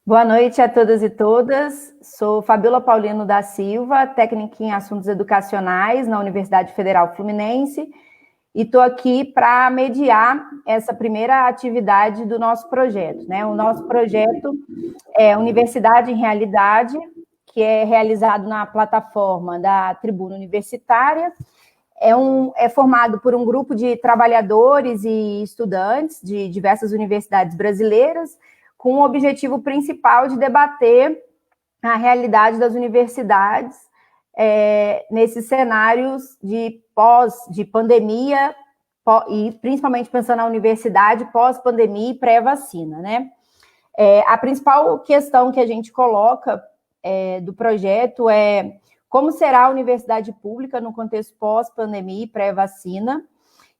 Boa noite a todas e todas. Sou Fabiola Paulino da Silva, técnica em assuntos educacionais na Universidade Federal Fluminense, e estou aqui para mediar essa primeira atividade do nosso projeto, né? O nosso projeto é Universidade em Realidade, que é realizado na plataforma da Tribuna Universitária. É formado por um grupo de trabalhadores e estudantes de diversas universidades brasileiras, com o objetivo principal de debater a realidade das universidades nesses cenários de pandemia, e principalmente pensando na universidade pós-pandemia e pré-vacina, né? A principal questão que a gente coloca do projeto é como será a universidade pública no contexto pós-pandemia e pré-vacina.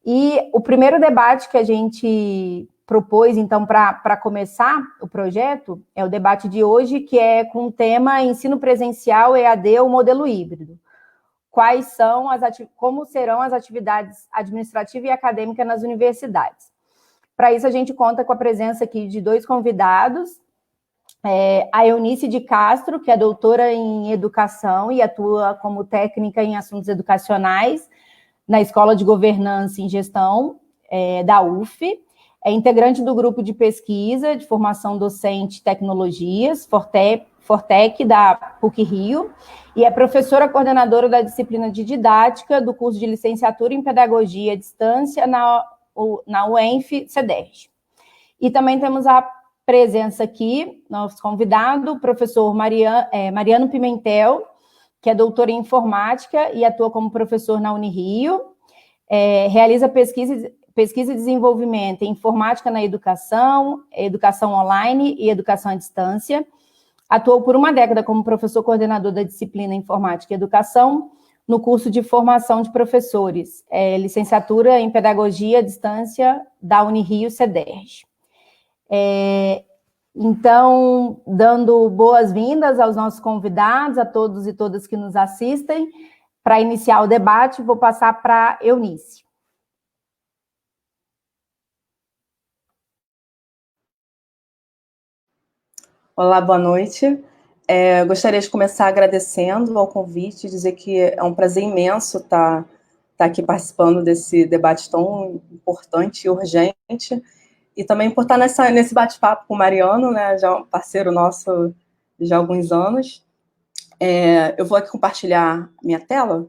E o primeiro debate que a gente propôs, então, para começar o projeto, é o debate de hoje, que é com o tema ensino presencial, EAD ou modelo híbrido. Como serão as atividades administrativa e acadêmica nas universidades. Para isso, a gente conta com a presença aqui de dois convidados, a Eunice de Castro, que é doutora em educação e atua como técnica em assuntos educacionais na Escola de Governança e Gestão da UF, é integrante do grupo de pesquisa de formação docente e tecnologias, Fortec, da PUC-Rio, e é professora coordenadora da disciplina de didática do curso de licenciatura em pedagogia à distância na UENF-CEDERJ. E também temos a presença aqui, nosso convidado, o professor Mariano Pimentel, que é doutor em informática e atua como professor na Unirio, realiza pesquisa e desenvolvimento em informática na educação, educação online e educação à distância. Atuou por uma década como professor coordenador da disciplina Informática e Educação no curso de formação de professores, licenciatura em Pedagogia à Distância da Unirio-CEDERJ. Então, dando boas-vindas aos nossos convidados, a todos e todas que nos assistem. Para iniciar o debate, vou passar para a Eunice. Olá, boa noite. Gostaria de começar agradecendo ao convite, dizer que é um prazer imenso estar aqui participando desse debate tão importante e urgente, e também por estar nesse bate-papo com o Mariano, né, já um parceiro nosso de alguns anos. Eu vou aqui compartilhar minha tela.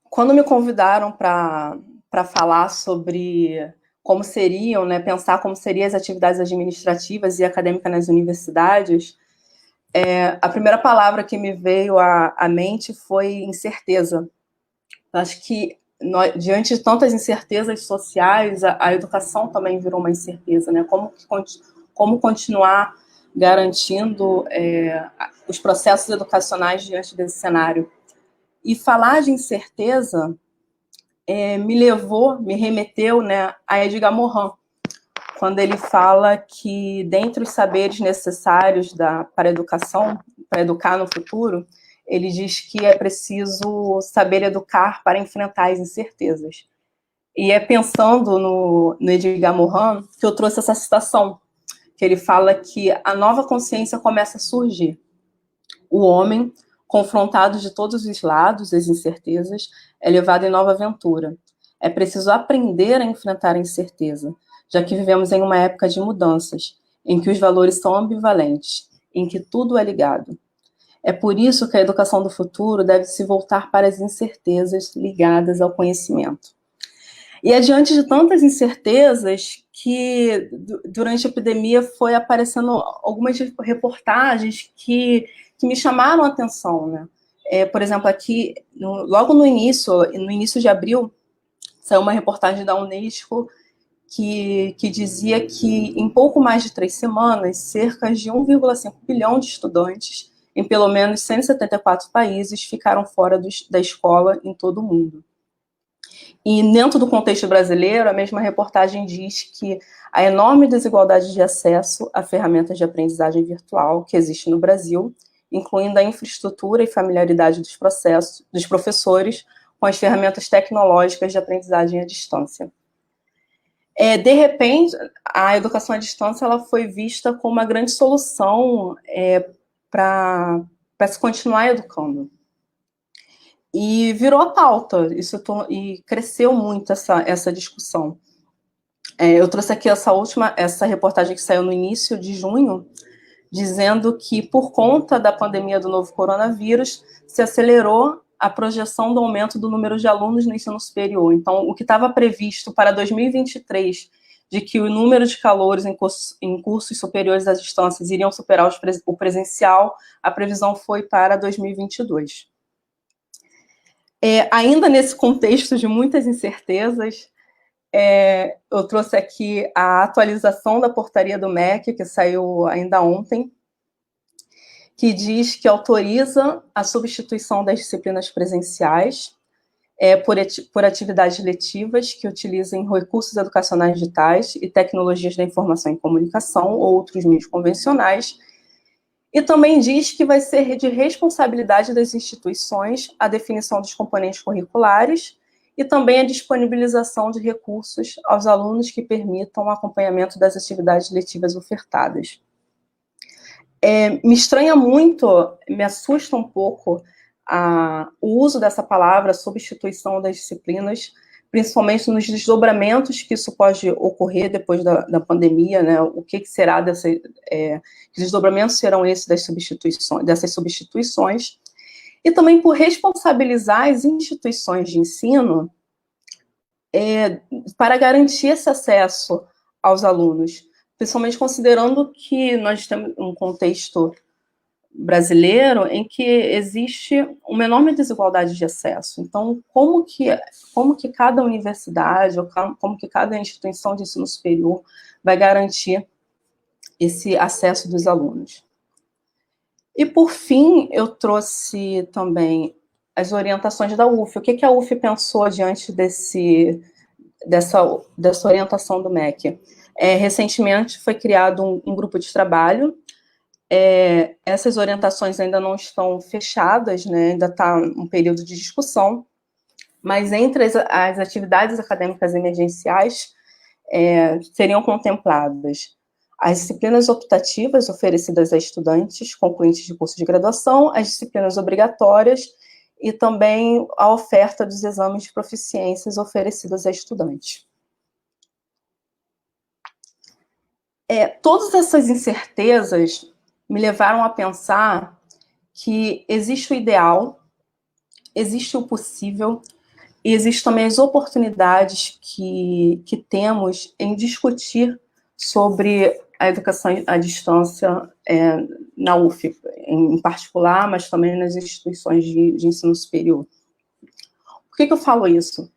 Quando me convidaram para falar sobre como seriam, né, pensar como seriam as atividades administrativas e acadêmicas nas universidades, a primeira palavra que me veio à mente foi incerteza. Acho que, diante de tantas incertezas sociais, a educação também virou uma incerteza, né? Como continuar garantindo os processos educacionais diante desse cenário. E falar de incerteza me remeteu, né, a Edgar Morin, quando ele fala que, dentre os saberes necessários para a educação, para educar no futuro, ele diz que é preciso saber educar para enfrentar as incertezas. E é pensando no Edgar Morin que eu trouxe essa citação, que ele fala que a nova consciência começa a surgir. O homem, confrontado de todos os lados das incertezas, é levado em nova aventura. É preciso aprender a enfrentar a incerteza, já que vivemos em uma época de mudanças, em que os valores são ambivalentes, em que tudo é ligado. É por isso que a educação do futuro deve se voltar para as incertezas ligadas ao conhecimento. E é diante de tantas incertezas que, durante a epidemia, foi aparecendo algumas reportagens que me chamaram a atenção, né? Por exemplo, aqui, logo no início de abril, saiu uma reportagem da Unesco que dizia que, em pouco mais de 3 semanas, cerca de 1,5 bilhão de estudantes, em pelo menos 174 países, ficaram fora da escola em todo o mundo. E dentro do contexto brasileiro, a mesma reportagem diz que a enorme desigualdade de acesso a ferramentas de aprendizagem virtual que existe no Brasil, incluindo a infraestrutura e familiaridade dos professores com as ferramentas tecnológicas de aprendizagem à distância. De repente, a educação à distância ela foi vista como uma grande solução para se continuar educando. E virou a pauta, e cresceu muito essa discussão. Eu trouxe aqui essa reportagem que saiu no início de junho, dizendo que, por conta da pandemia do novo coronavírus, se acelerou a projeção do aumento do número de alunos no ensino superior. Então, o que estava previsto para 2023, de que o número de calouros em cursos superiores às distâncias iriam superar o presencial, a previsão foi para 2022. Ainda nesse contexto de muitas incertezas, eu trouxe aqui a atualização da portaria do MEC, que saiu ainda ontem, que diz que autoriza a substituição das disciplinas presenciais por atividades letivas que utilizem recursos educacionais digitais e tecnologias da informação e comunicação ou outros meios convencionais. E também diz que vai ser de responsabilidade das instituições a definição dos componentes curriculares e também a disponibilização de recursos aos alunos que permitam o acompanhamento das atividades letivas ofertadas. Me estranha muito, me assusta um pouco o uso dessa palavra, substituição das disciplinas, principalmente nos desdobramentos que isso pode ocorrer depois da pandemia, né? O que será que desdobramentos serão esses dessas substituições, e também por responsabilizar as instituições de ensino para garantir esse acesso aos alunos, principalmente considerando que nós temos um contexto brasileiro em que existe uma enorme desigualdade de acesso. Então, como que cada universidade, ou como que cada instituição de ensino superior vai garantir esse acesso dos alunos? E, por fim, eu trouxe também as orientações da UF. O que a UF pensou diante dessa orientação do MEC? Recentemente foi criado um grupo de trabalho. Essas orientações ainda não estão fechadas, né? Ainda está um período de discussão, mas entre as atividades acadêmicas emergenciais seriam contempladas as disciplinas optativas oferecidas a estudantes concluintes de curso de graduação, as disciplinas obrigatórias e também a oferta dos exames de proficiências oferecidas a estudantes. Todas essas incertezas me levaram a pensar que existe o ideal, existe o possível, e existem também as oportunidades que temos em discutir sobre a educação à distância na UF, em particular, mas também nas instituições de ensino superior. Por que eu falo isso?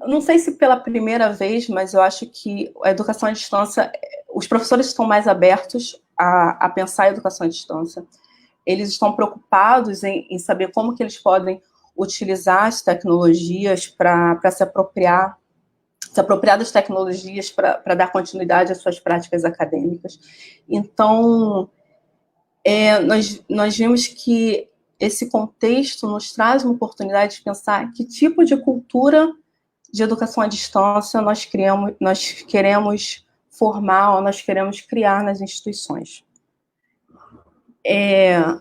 Não sei se pela primeira vez, mas eu acho que a educação à distância, os professores estão mais abertos a pensar a educação à distância. Eles estão preocupados em saber como que eles podem utilizar as tecnologias para se apropriar das tecnologias para dar continuidade às suas práticas acadêmicas. Então, nós vimos que esse contexto nos traz uma oportunidade de pensar que tipo de cultura de educação à distância nós queremos formar, ou nós queremos criar nas instituições. É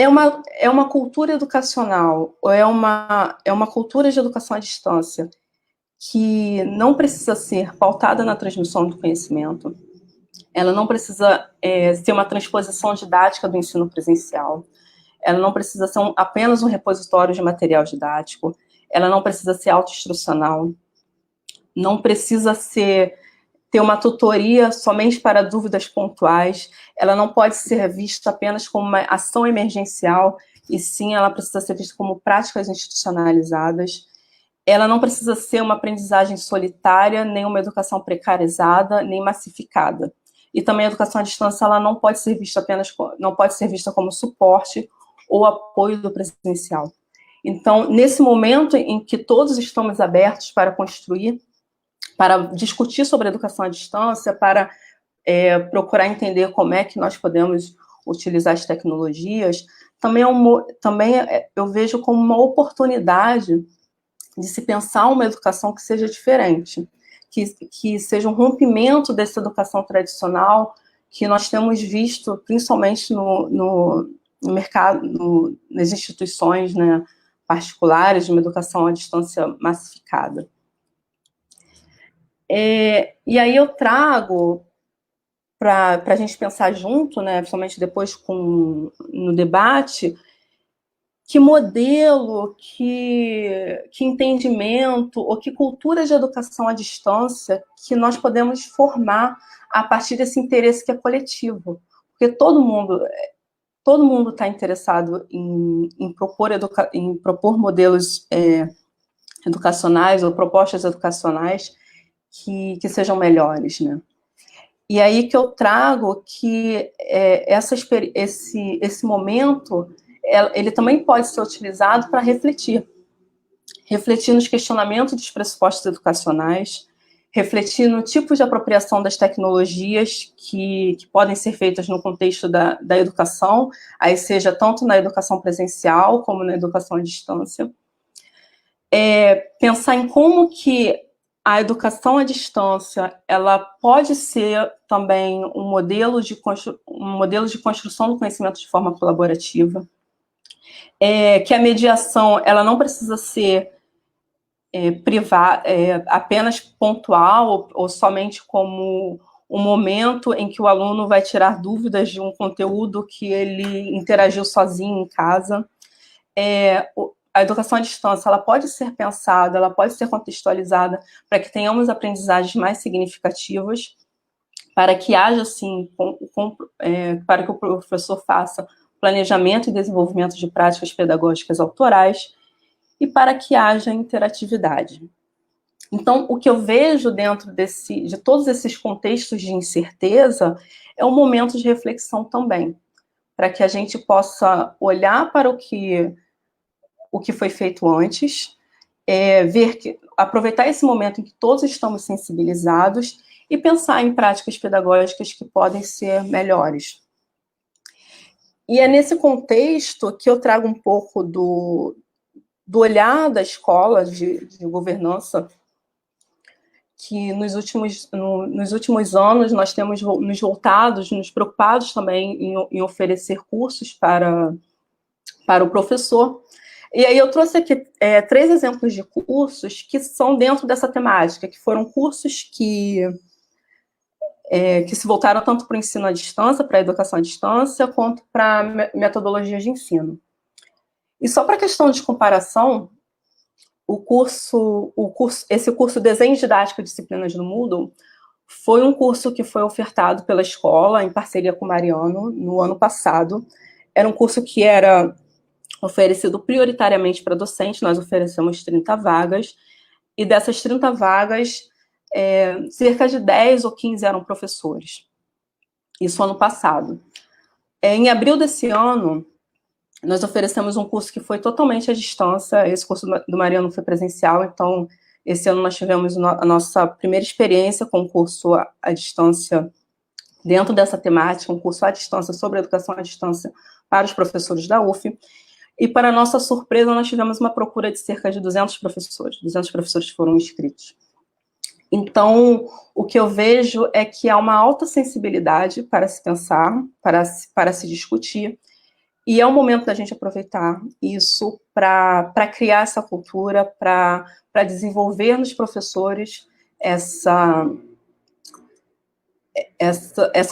uma cultura educacional, ou é uma cultura de educação à distância que não precisa ser pautada na transmissão do conhecimento, ela não precisa ser uma transposição didática do ensino presencial, ela não precisa ser apenas um repositório de material didático, ela não precisa ser autoinstrucional, não precisa ter uma tutoria somente para dúvidas pontuais, ela não pode ser vista apenas como uma ação emergencial, e sim, ela precisa ser vista como práticas institucionalizadas. Ela não precisa ser uma aprendizagem solitária, nem uma educação precarizada, nem massificada. E também a educação à distância, ela não pode ser vista como suporte ou apoio do presencial. Então, nesse momento em que todos estamos abertos para construir, para discutir sobre educação à distância, para procurar entender como é que nós podemos utilizar as tecnologias, também eu vejo como uma oportunidade de se pensar uma educação que seja diferente, que seja um rompimento dessa educação tradicional que nós temos visto, principalmente no mercado, nas instituições, né, particulares, de uma educação à distância massificada. E aí eu trago para a gente pensar junto, né, principalmente depois no debate, que modelo, que entendimento ou que cultura de educação à distância que nós podemos formar a partir desse interesse que é coletivo. Porque todo mundo está interessado em propor modelos educacionais ou propostas educacionais que sejam melhores, né? E aí que eu trago que esse momento ele também pode ser utilizado para refletir nos questionamentos dos pressupostos educacionais, refletir no tipo de apropriação das tecnologias que podem ser feitas no contexto da educação, aí seja tanto na educação presencial como na educação à distância. Pensar em como que a educação à distância ela pode ser também um modelo de construção do conhecimento de forma colaborativa, que a mediação ela não precisa ser apenas pontual ou somente como um momento em que o aluno vai tirar dúvidas de um conteúdo que ele interagiu sozinho em casa. A educação à distância ela pode ser pensada, ela pode ser contextualizada para que tenhamos aprendizagens mais significativas, para que haja, assim, para que o professor faça planejamento e desenvolvimento de práticas pedagógicas autorais e para que haja interatividade. Então, o que eu vejo dentro de todos esses contextos de incerteza é um momento de reflexão também, para que a gente possa olhar para o que foi feito antes, aproveitar esse momento em que todos estamos sensibilizados e pensar em práticas pedagógicas que podem ser melhores. E é nesse contexto que eu trago um pouco do olhar da escola de governança, que nos últimos anos nós temos nos preocupados também em oferecer cursos para o professor. E aí eu trouxe aqui 3 exemplos de cursos que são dentro dessa temática, que foram cursos que se voltaram tanto para o ensino à distância, para a educação à distância, quanto para metodologias de ensino. E só para questão de comparação, esse curso Desenho Didático e Disciplinas do Moodle foi um curso que foi ofertado pela escola, em parceria com o Mariano, no ano passado. Era um curso que era oferecido prioritariamente para docentes, nós oferecemos 30 vagas, e dessas 30 vagas, cerca de 10 ou 15 eram professores. Isso ano passado. Em abril desse ano, nós oferecemos um curso que foi totalmente à distância. Esse curso do Mariano foi presencial, então esse ano nós tivemos a nossa primeira experiência com o curso à distância dentro dessa temática, um curso à distância sobre educação à distância para os professores da UF. E, para nossa surpresa, nós tivemos uma procura de cerca de 200 professores. 200 professores foram inscritos. Então, o que eu vejo é que há uma alta sensibilidade para se pensar, para se discutir, e é o momento da gente aproveitar isso para criar essa cultura, para desenvolver nos professores essa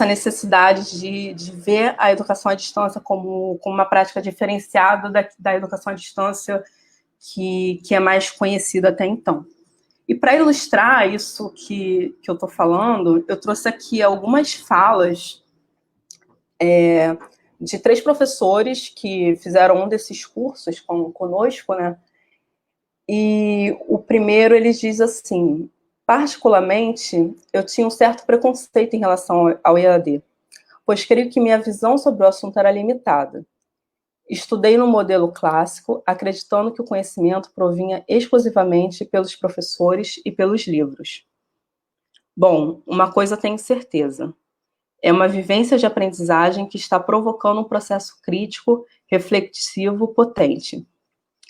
necessidade de ver a educação à distância como uma prática diferenciada da educação à distância que é mais conhecida até então. E para ilustrar isso que eu estou falando, eu trouxe aqui algumas falas de 3 professores que fizeram um desses cursos conosco, né? E o primeiro, ele diz assim: particularmente, eu tinha um certo preconceito em relação ao EAD, pois creio que minha visão sobre o assunto era limitada. Estudei no modelo clássico, acreditando que o conhecimento provinha exclusivamente pelos professores e pelos livros. Bom, uma coisa tenho certeza. É uma vivência de aprendizagem que está provocando um processo crítico, reflexivo, potente.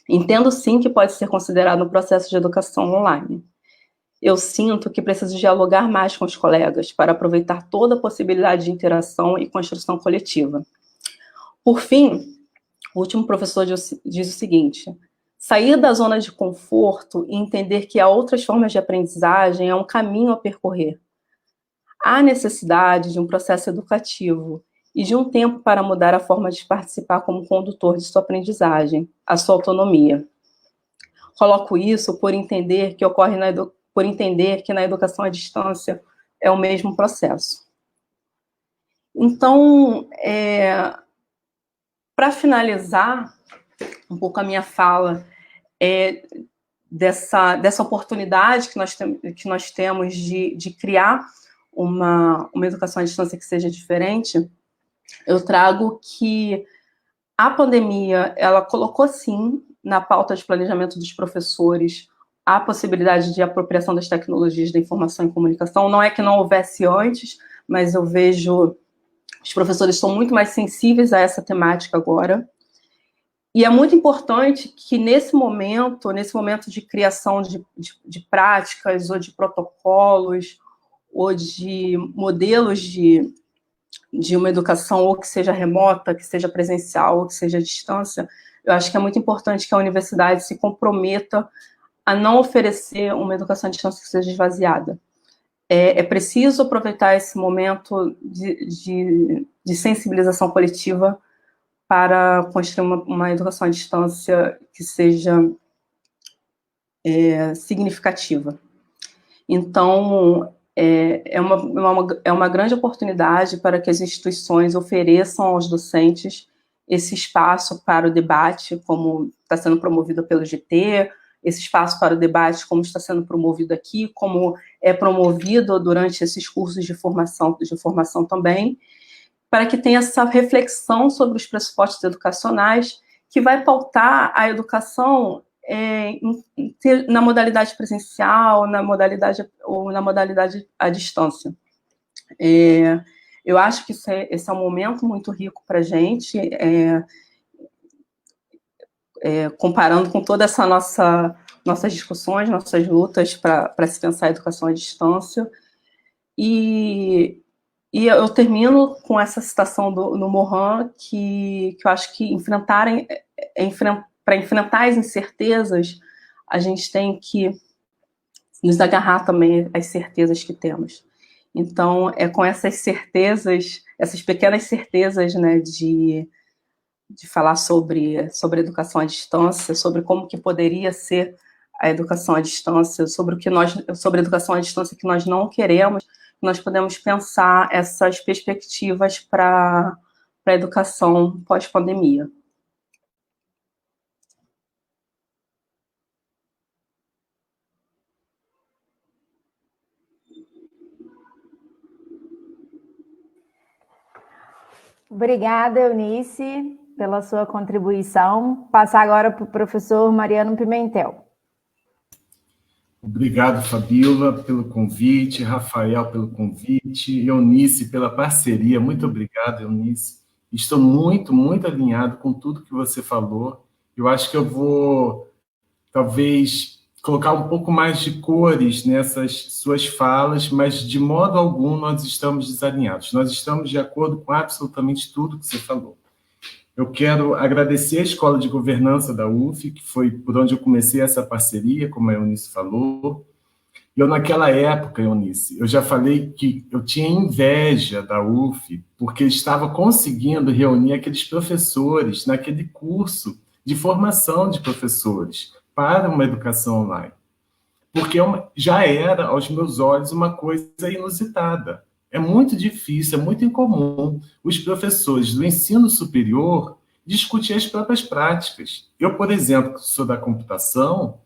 Entendo sim que pode ser considerado um processo de educação online. Eu sinto que preciso dialogar mais com os colegas para aproveitar toda a possibilidade de interação e construção coletiva. Por fim, o último professor diz o seguinte: sair da zona de conforto e entender que há outras formas de aprendizagem é um caminho a percorrer. Há necessidade de um processo educativo e de um tempo para mudar a forma de participar como condutor de sua aprendizagem, a sua autonomia. Coloco isso por entender que na educação à distância é o mesmo processo. Então, para finalizar um pouco a minha fala, dessa oportunidade que nós temos de criar uma educação à distância que seja diferente, eu trago que a pandemia, ela colocou, sim, na pauta de planejamento dos professores a possibilidade de apropriação das tecnologias da informação e comunicação. Não é que não houvesse antes, mas eu vejo os professores estão muito mais sensíveis a essa temática agora. E é muito importante que nesse momento de criação de práticas ou de protocolos ou de modelos de uma educação, ou que seja remota, que seja presencial, ou que seja à distância, eu acho que é muito importante que a universidade se comprometa a não oferecer uma educação à distância que seja esvaziada. É preciso aproveitar esse momento de sensibilização coletiva para construir uma educação à distância que seja significativa. Então, é uma grande oportunidade para que as instituições ofereçam aos docentes esse espaço para o debate, como está sendo promovido pelo GT, esse espaço para o debate, como está sendo promovido aqui, como é promovido durante esses cursos de formação também, para que tenha essa reflexão sobre os pressupostos educacionais que vai pautar a educação na modalidade presencial, na modalidade à distância. Eu acho que esse é um momento muito rico para a gente, comparando com toda essa nossas discussões, nossas lutas para se pensar a educação à distância. E eu termino com essa citação no Morin, que eu acho que para enfrentar as incertezas, a gente tem que nos agarrar também às certezas que temos. Então, é com essas certezas, essas pequenas certezas, né, de falar sobre educação à distância, sobre como que poderia ser a educação à distância, sobre a educação à distância que nós não queremos, nós podemos pensar essas perspectivas para a educação pós-pandemia. Obrigada, Eunice, pela sua contribuição. Passar agora para o professor Mariano Pimentel. Obrigado, Fabíola, pelo convite, Rafael, pelo convite, Eunice, pela parceria. Muito obrigado, Eunice. Estou muito, muito alinhado com tudo que você falou. Eu acho que eu vou, talvez, colocar um pouco mais de cores nessas suas falas, mas de modo algum nós estamos desalinhados. Nós estamos de acordo com absolutamente tudo que você falou. Eu quero agradecer a Escola de Governança da UF, que foi por onde eu comecei essa parceria, como a Eunice falou. E eu, naquela época, Eunice, eu já falei que eu tinha inveja da UF, porque estava conseguindo reunir aqueles professores naquele curso de formação de professores para uma educação online. Porque já era, aos meus olhos, uma coisa inusitada. É muito difícil, é muito incomum os professores do ensino superior discutir as próprias práticas. Eu, por exemplo, que sou da computação,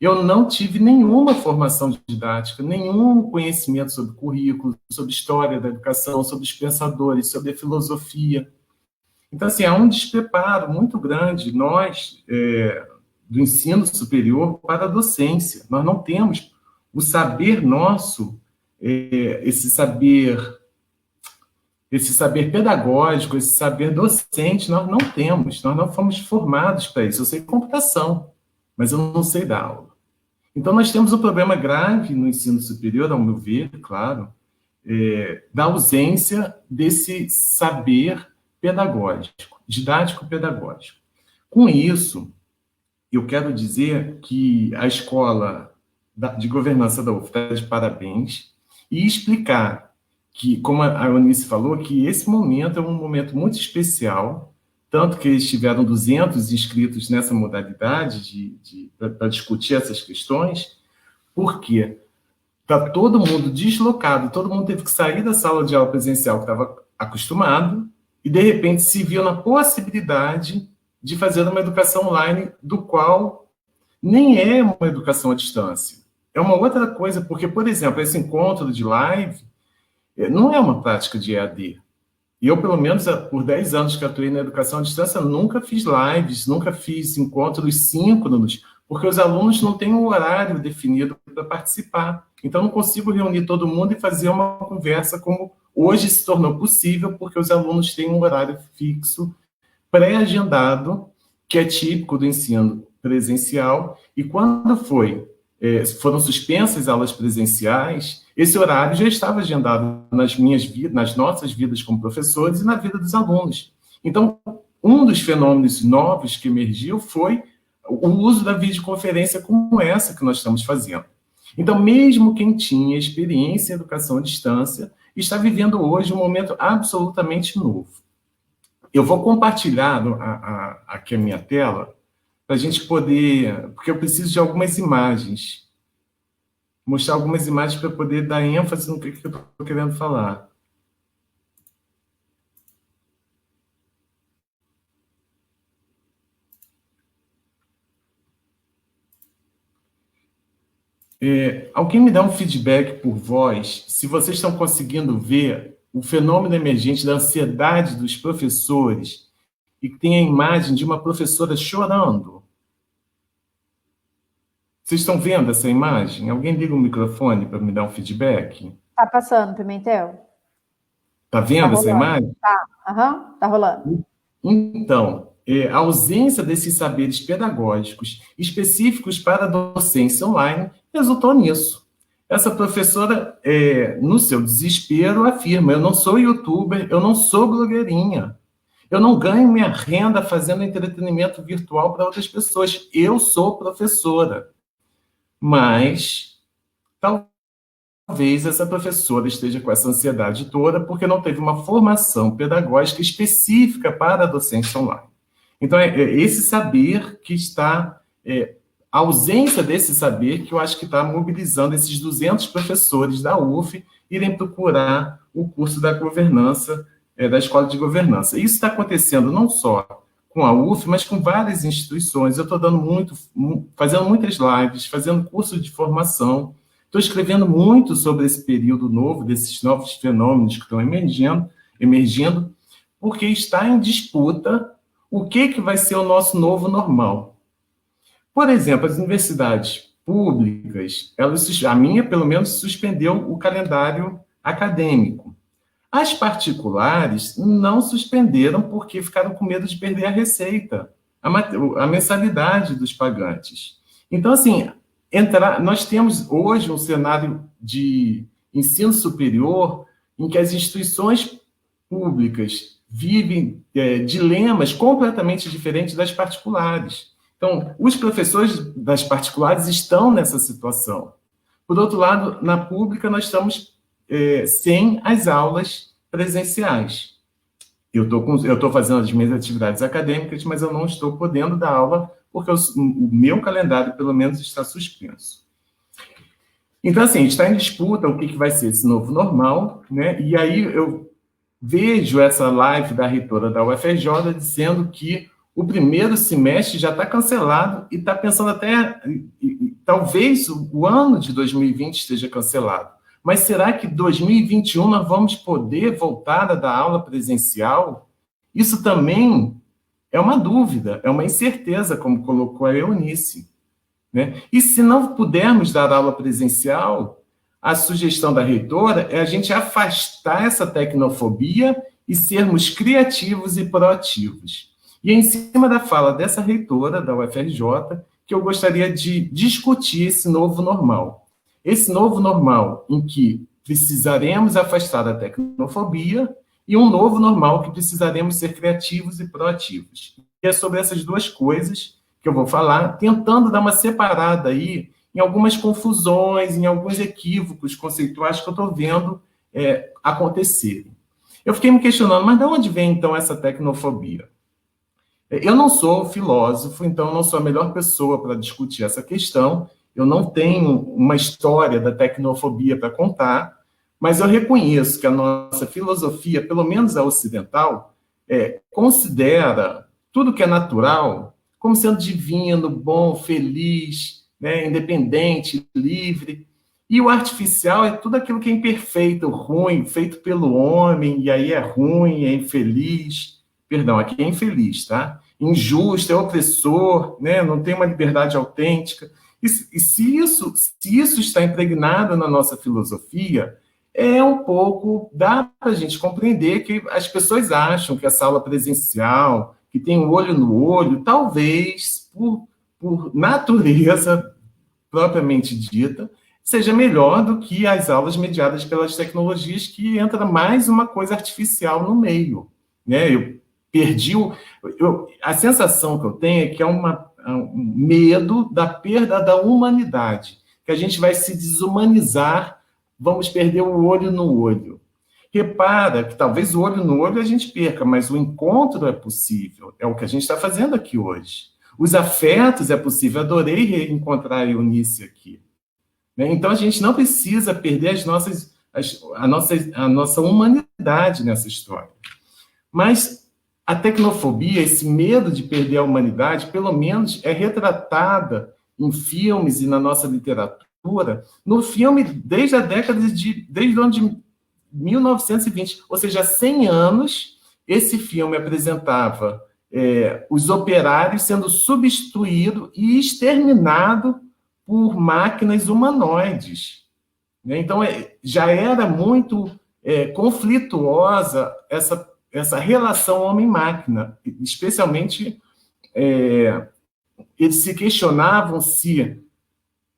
eu não tive nenhuma formação didática, nenhum conhecimento sobre currículo, sobre história da educação, sobre os pensadores, sobre a filosofia. Então, assim, há um despreparo muito grande, nós, do ensino superior, para a docência. Nós não temos o saber nosso, esse saber pedagógico, esse saber docente, nós não temos, nós não fomos formados para isso. Eu sei computação, mas eu não sei dar aula. Então, nós temos um problema grave no ensino superior, ao meu ver, claro, da ausência desse saber pedagógico, didático-pedagógico. Com isso, eu quero dizer que a escola de governança da UF está de parabéns e explicar que, como a Eunice falou, que esse momento é um momento muito especial, tanto que eles tiveram 200 inscritos nessa modalidade para discutir essas questões, porque está todo mundo deslocado, todo mundo teve que sair da sala de aula presencial que estava acostumado e, de repente, se viu na possibilidade de fazer uma educação online, do qual nem é uma educação à distância. É uma outra coisa, porque, por exemplo, esse encontro de live não é uma prática de EAD. E eu, pelo menos, por 10 anos que atuei na educação à distância, nunca fiz lives, nunca fiz encontros síncronos, porque os alunos não têm um horário definido para participar. Então, não consigo reunir todo mundo e fazer uma conversa como hoje se tornou possível, porque os alunos têm um horário fixo, pré-agendado, que é típico do ensino presencial, e quando foram suspensas aulas presenciais, esse horário já estava agendado nas nossas vidas como professores e na vida dos alunos. Então, um dos fenômenos novos que emergiu foi o uso da videoconferência como essa que nós estamos fazendo. Então, mesmo quem tinha experiência em educação à distância, está vivendo hoje um momento absolutamente novo. Eu vou compartilhar aqui a minha tela, para a gente poder, porque eu preciso de algumas imagens, mostrar algumas imagens para poder dar ênfase no que eu estou querendo falar. Alguém me dá um feedback por voz, se vocês estão conseguindo ver o fenômeno emergente da ansiedade dos professores e que tem a imagem de uma professora chorando. Vocês estão vendo essa imagem? Alguém liga o microfone para me dar um feedback? Tá passando, Pimentel? Tá vendo essa imagem? Tá, tá rolando. Então, a ausência desses saberes pedagógicos específicos para a docência online resultou nisso. Essa professora, no seu desespero, afirma: eu não sou youtuber, eu não sou blogueirinha, eu não ganho minha renda fazendo entretenimento virtual para outras pessoas, eu sou professora. Mas talvez essa professora esteja com essa ansiedade toda porque não teve uma formação pedagógica específica para a docência online. Então, esse saber que está... a ausência desse saber que eu acho que está mobilizando esses 200 professores da UF irem procurar o curso da governança, da Escola de Governança. Isso está acontecendo não só com a UF, mas com várias instituições. Eu estou fazendo muitas lives, fazendo cursos de formação, estou escrevendo muito sobre esse período novo, desses novos fenômenos que estão emergindo, porque está em disputa o que vai ser o nosso novo normal. Por exemplo, as universidades públicas, a minha, pelo menos, suspendeu o calendário acadêmico. As particulares não suspenderam porque ficaram com medo de perder a receita, a mensalidade dos pagantes. Então, assim, nós temos hoje um cenário de ensino superior em que as instituições públicas vivem dilemas completamente diferentes das particulares. Então, os professores das particulares estão nessa situação. Por outro lado, na pública, nós estamos sem as aulas presenciais. Eu estou fazendo as minhas atividades acadêmicas, mas eu não estou podendo dar aula porque o meu calendário, pelo menos, está suspenso. Então, assim, está em disputa o que vai ser esse novo normal, né? E aí eu vejo essa live da reitora da UFRJ dizendo que o primeiro semestre já está cancelado e está pensando até... talvez o ano de 2020 esteja cancelado. Mas será que 2021 nós vamos poder voltar a dar aula presencial? Isso também é uma dúvida, é uma incerteza, como colocou a Eunice, né? E se não pudermos dar aula presencial, a sugestão da reitora é a gente afastar essa tecnofobia e sermos criativos e proativos. E é em cima da fala dessa reitora da UFRJ que eu gostaria de discutir esse novo normal. Esse novo normal em que precisaremos afastar a tecnofobia e um novo normal que precisaremos ser criativos e proativos. E é sobre essas duas coisas que eu vou falar, tentando dar uma separada aí em algumas confusões, em alguns equívocos conceituais que eu estou vendo acontecerem. Eu fiquei me questionando, mas de onde vem, então, essa tecnofobia? Eu não sou filósofo, então eu não sou a melhor pessoa para discutir essa questão, eu não tenho uma história da tecnofobia para contar, mas eu reconheço que a nossa filosofia, pelo menos a ocidental, considera tudo que é natural como sendo divino, bom, feliz, né, independente, livre. E o artificial é tudo aquilo que é imperfeito, ruim, feito pelo homem, e aí é ruim, é infeliz. Perdão, aqui é infeliz, tá? Injusto, é opressor, né? Não tem uma liberdade autêntica. E se isso está impregnado na nossa filosofia, um pouco, dá para a gente compreender que as pessoas acham que essa aula presencial, que tem um olho no olho, talvez, por natureza propriamente dita, seja melhor do que as aulas mediadas pelas tecnologias, que entra mais uma coisa artificial no meio. Né? Eu perdi a sensação que eu tenho é que é um medo da perda da humanidade, que a gente vai se desumanizar, vamos perder o olho no olho. Repara que talvez o olho no olho a gente perca, mas o encontro é possível, é o que a gente está fazendo aqui hoje. Os afetos é possível, adorei reencontrar a Eunice aqui. Então, a gente não precisa perder a nossa humanidade nessa história. Mas a tecnofobia, esse medo de perder a humanidade, pelo menos é retratada em filmes e na nossa literatura, no filme desde o ano de 1920, ou seja, há 100 anos, esse filme apresentava os operários sendo substituídos e exterminados por máquinas humanoides. Né? Então, já era muito conflituosa essa relação homem-máquina, especialmente eles se questionavam se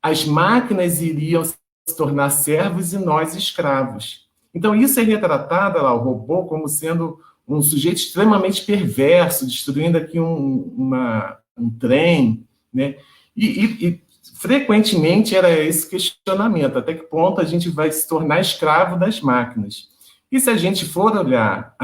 as máquinas iriam se tornar servos e nós escravos. Então, isso é retratado lá, o robô, como sendo um sujeito extremamente perverso, destruindo aqui um trem, né? E frequentemente era esse questionamento, até que ponto a gente vai se tornar escravo das máquinas. E se a gente for olhar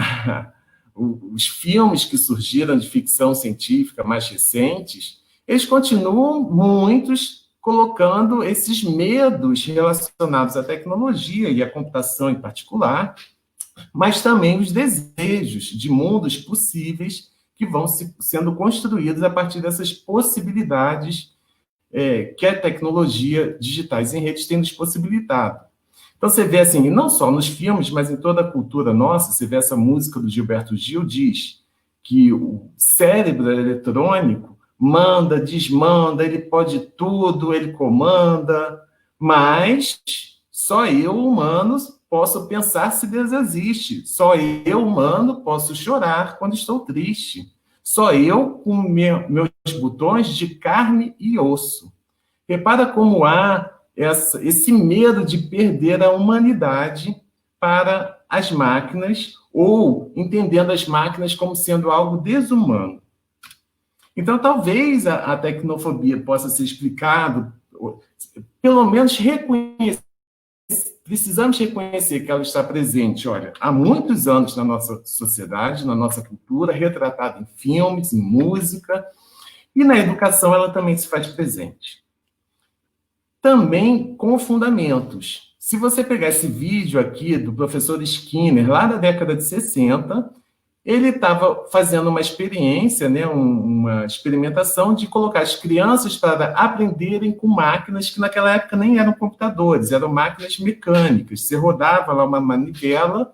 os filmes que surgiram de ficção científica mais recentes, eles continuam, muitos, colocando esses medos relacionados à tecnologia e à computação em particular, mas também os desejos de mundos possíveis que vão sendo construídos a partir dessas possibilidades que a tecnologia digitais em redes tem nos possibilitado. Então, você vê assim, não só nos filmes, mas em toda a cultura nossa, você vê essa música do Gilberto Gil, diz que o cérebro eletrônico manda, desmanda, ele pode tudo, ele comanda, mas só eu, humano, posso pensar se Deus existe. Só eu, humano, posso chorar quando estou triste. Só eu, com meus botões de carne e osso. Repara como há esse medo de perder a humanidade para as máquinas, ou entendendo as máquinas como sendo algo desumano. Então, talvez a tecnofobia possa ser explicada, pelo menos precisamos reconhecer que ela está presente, olha, há muitos anos na nossa sociedade, na nossa cultura, retratada em filmes, em música, e na educação ela também se faz presente. Também com fundamentos. Se você pegar esse vídeo aqui do professor Skinner, lá da década de 60, ele estava fazendo uma experiência, né, uma experimentação de colocar as crianças para aprenderem com máquinas que naquela época nem eram computadores, eram máquinas mecânicas. Você rodava lá uma manivela,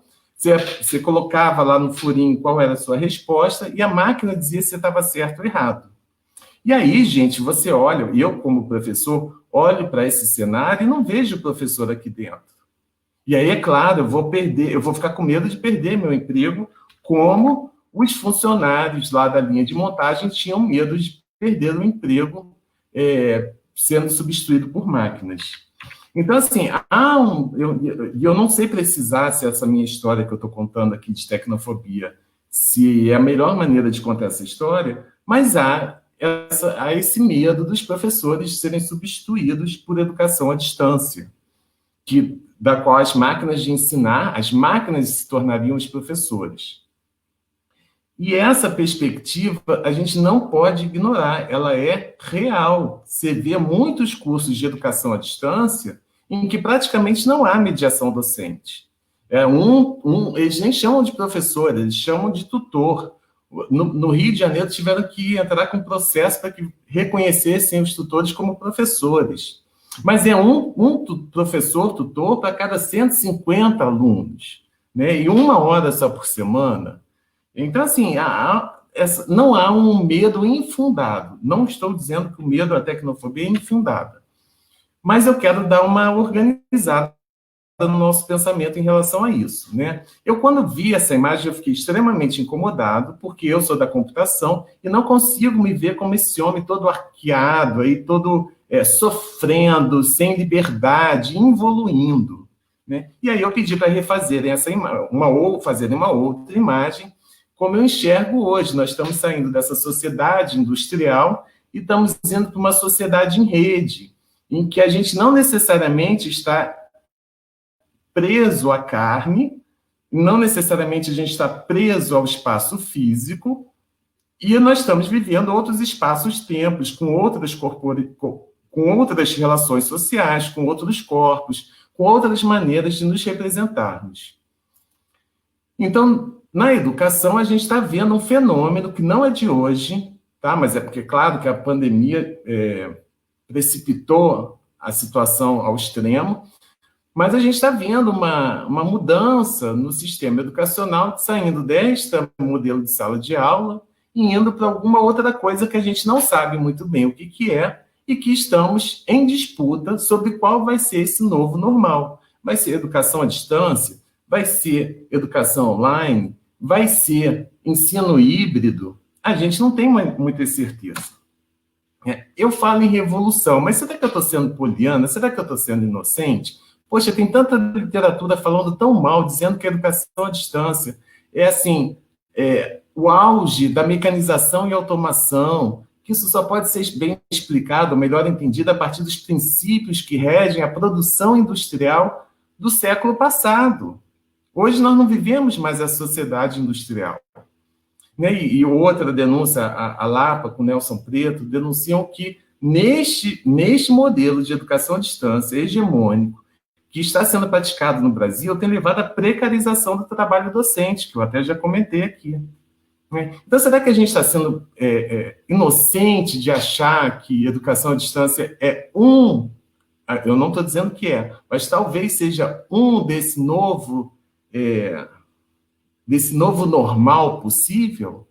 Você colocava lá no furinho qual era a sua resposta e a máquina dizia se você estava certo ou errado. E aí, gente, você olha, e eu, como professor, olho para esse cenário e não vejo o professor aqui dentro. E aí, é claro, eu vou ficar com medo de perder meu emprego, como os funcionários lá da linha de montagem tinham medo de perder o emprego sendo substituído por máquinas. Então, assim, eu não sei precisar se essa minha história que eu estou contando aqui de tecnofobia, se é a melhor maneira de contar essa história, mas há esse medo dos professores serem substituídos por educação à distância, da qual as máquinas de ensinar, as máquinas se tornariam os professores. E essa perspectiva a gente não pode ignorar, ela é real. Você vê muitos cursos de educação à distância em que praticamente não há mediação docente. Eles nem chamam de professor, eles chamam de tutor. No Rio de Janeiro tiveram que entrar com processo para que reconhecessem os tutores como professores. Mas é um professor tutor para cada 150 alunos, né? E 1 hora só por semana. Então, assim, não há um medo infundado. Não estou dizendo que o medo à tecnofobia é infundada. Mas eu quero dar uma organizada no nosso pensamento em relação a isso, né? Eu, quando vi essa imagem, eu fiquei extremamente incomodado, porque eu sou da computação e não consigo me ver como esse homem todo arqueado, aí, todo sofrendo, sem liberdade, involuindo, né? E aí eu pedi para refazerem fazerem uma outra imagem, como eu enxergo hoje. Nós estamos saindo dessa sociedade industrial e estamos indo para uma sociedade em rede, em que a gente não necessariamente está preso à carne, não necessariamente a gente está preso ao espaço físico, e nós estamos vivendo outros espaços-tempos, com outras relações sociais, com outros corpos, com outras maneiras de nos representarmos. Então, na educação, a gente está vendo um fenômeno que não é de hoje, tá? Mas é porque, claro, que a pandemia precipitou a situação ao extremo, mas a gente está vendo uma mudança no sistema educacional, saindo deste modelo de sala de aula e indo para alguma outra coisa que a gente não sabe muito bem o que é, e que estamos em disputa sobre qual vai ser esse novo normal. Vai ser educação à distância? Vai ser educação online? Vai ser ensino híbrido? A gente não tem muita certeza. Eu falo em revolução, mas será que eu estou sendo poliana? Será que eu estou sendo inocente? Poxa, tem tanta literatura falando tão mal, dizendo que a educação à distância o auge da mecanização e automação, que isso só pode ser bem explicado, melhor entendido, a partir dos princípios que regem a produção industrial do século passado. Hoje nós não vivemos mais a sociedade industrial. Né? E outra denúncia, a Lapa, com Nelson Preto, denunciam que neste modelo de educação à distância hegemônico, que está sendo praticado no Brasil, tem levado à precarização do trabalho docente, que eu até já comentei aqui. Então, será que a gente está sendo inocente de achar que educação à distância eu não estou dizendo que mas talvez seja desse novo normal possível?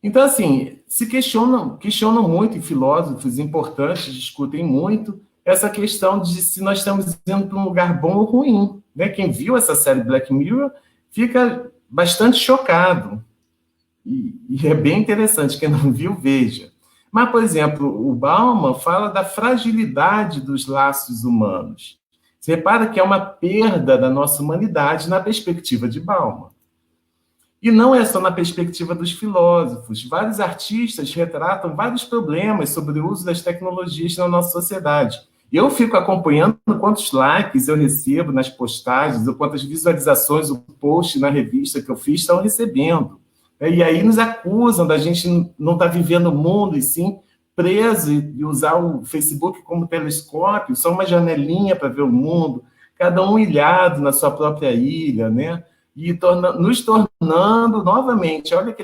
Então, assim, se questionam muito, e filósofos importantes discutem muito essa questão de se nós estamos indo para um lugar bom ou ruim. Né? Quem viu essa série Black Mirror fica bastante chocado. E é bem interessante, quem não viu, veja. Mas, por exemplo, o Bauman fala da fragilidade dos laços humanos. Você repara que é uma perda da nossa humanidade na perspectiva de Bauman. E não é só na perspectiva dos filósofos. Vários artistas retratam vários problemas sobre o uso das tecnologias na nossa sociedade. Eu fico acompanhando quantos likes eu recebo nas postagens, ou quantas visualizações o post na revista que eu fiz estão recebendo. E aí nos acusam da gente não estar vivendo o mundo, e sim preso, e usar o Facebook como telescópio, só uma janelinha para ver o mundo, cada um ilhado na sua própria ilha, né? E nos tornando, novamente, olha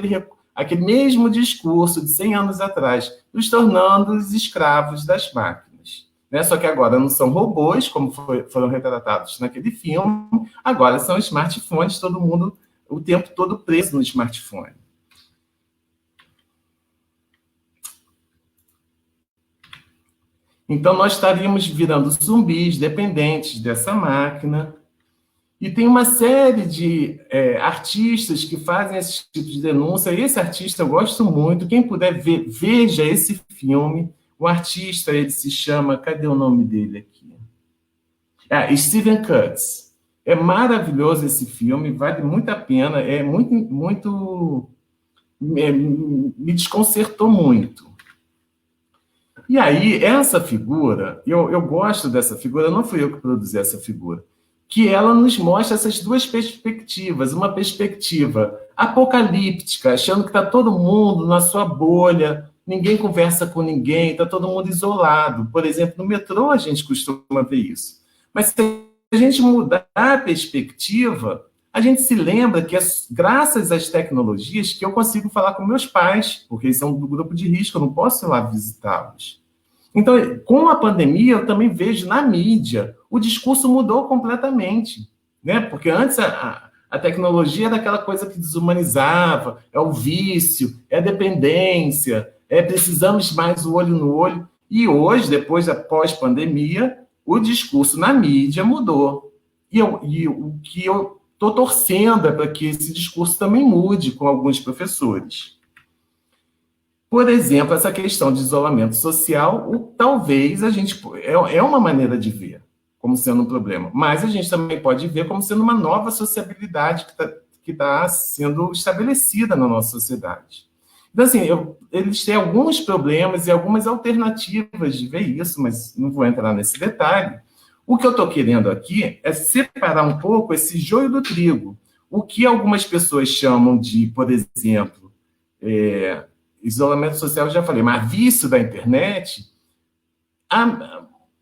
aquele mesmo discurso de 100 anos atrás, nos tornando os escravos das máquinas. né? Só que agora não são robôs, como foram retratados naquele filme, agora são smartphones, todo mundo o tempo todo preso no smartphone. Então, nós estaríamos virando zumbis, dependentes dessa máquina. E tem uma série de artistas que fazem esse tipo de denúncia. Esse artista eu gosto muito. Quem puder ver, veja esse filme. O artista, ele se chama... Cadê o nome dele aqui? Steven Kurtz. É maravilhoso esse filme, vale muito a pena. É muito... me desconcertou muito. E aí, essa figura, eu gosto dessa figura, não fui eu que produzi essa figura, que ela nos mostra essas duas perspectivas, uma perspectiva apocalíptica, achando que está todo mundo na sua bolha, ninguém conversa com ninguém, está todo mundo isolado. Por exemplo, no metrô a gente costuma ver isso. Mas se a gente mudar a perspectiva, a gente se lembra que é graças às tecnologias que eu consigo falar com meus pais, porque eles são do grupo de risco, eu não posso ir lá visitá-los. Então, com a pandemia, eu também vejo na mídia, o discurso mudou completamente, né? Porque antes a tecnologia era aquela coisa que desumanizava, é o vício, é a dependência, precisamos mais o olho no olho. E hoje, depois da pós-pandemia, o discurso na mídia mudou. E o que eu estou torcendo é para que esse discurso também mude com alguns professores. Por exemplo, essa questão de isolamento social, talvez a gente... É uma maneira de ver como sendo um problema, mas a gente também pode ver como sendo uma nova sociabilidade que tá sendo estabelecida na nossa sociedade. Então, assim, eles têm alguns problemas e algumas alternativas de ver isso, mas não vou entrar nesse detalhe. O que eu estou querendo aqui é separar um pouco esse joio do trigo. O que algumas pessoas chamam de, por exemplo, isolamento social, eu já falei, mas vício da internet,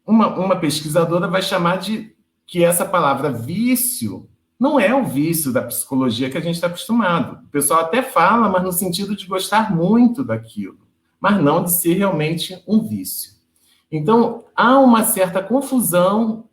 uma pesquisadora vai chamar de que essa palavra vício não é o vício da psicologia que a gente está acostumado. O pessoal até fala, mas no sentido de gostar muito daquilo, mas não de ser realmente um vício. Então, há uma certa confusão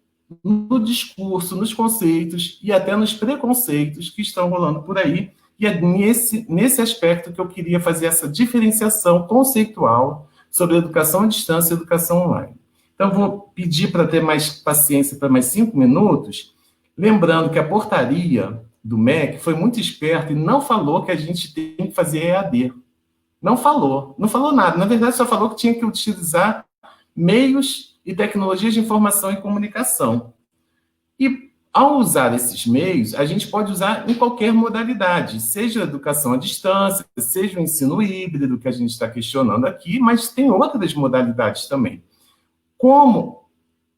no discurso, nos conceitos e até nos preconceitos que estão rolando por aí, e é nesse aspecto que eu queria fazer essa diferenciação conceitual sobre educação à distância e educação online. Então, vou pedir para ter mais paciência para mais 5 minutos, lembrando que a portaria do MEC foi muito esperta e não falou que a gente tem que fazer EAD. Não falou nada. Na verdade, só falou que tinha que utilizar meios e tecnologias de informação e comunicação. E, ao usar esses meios, a gente pode usar em qualquer modalidade, seja a educação à distância, seja o ensino híbrido, que a gente está questionando aqui, mas tem outras modalidades também. Como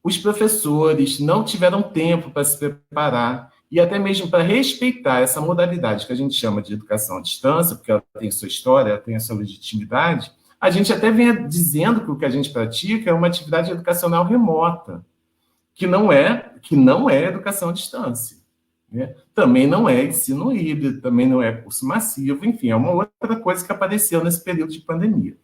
os professores não tiveram tempo para se preparar e até mesmo para respeitar essa modalidade que a gente chama de educação à distância, porque ela tem sua história, ela tem a sua legitimidade, a gente até vem dizendo que o que a gente pratica é uma atividade educacional remota, que não é educação à distância, né? Também não é ensino híbrido, também não é curso massivo, enfim, é uma outra coisa que apareceu nesse período de pandemia.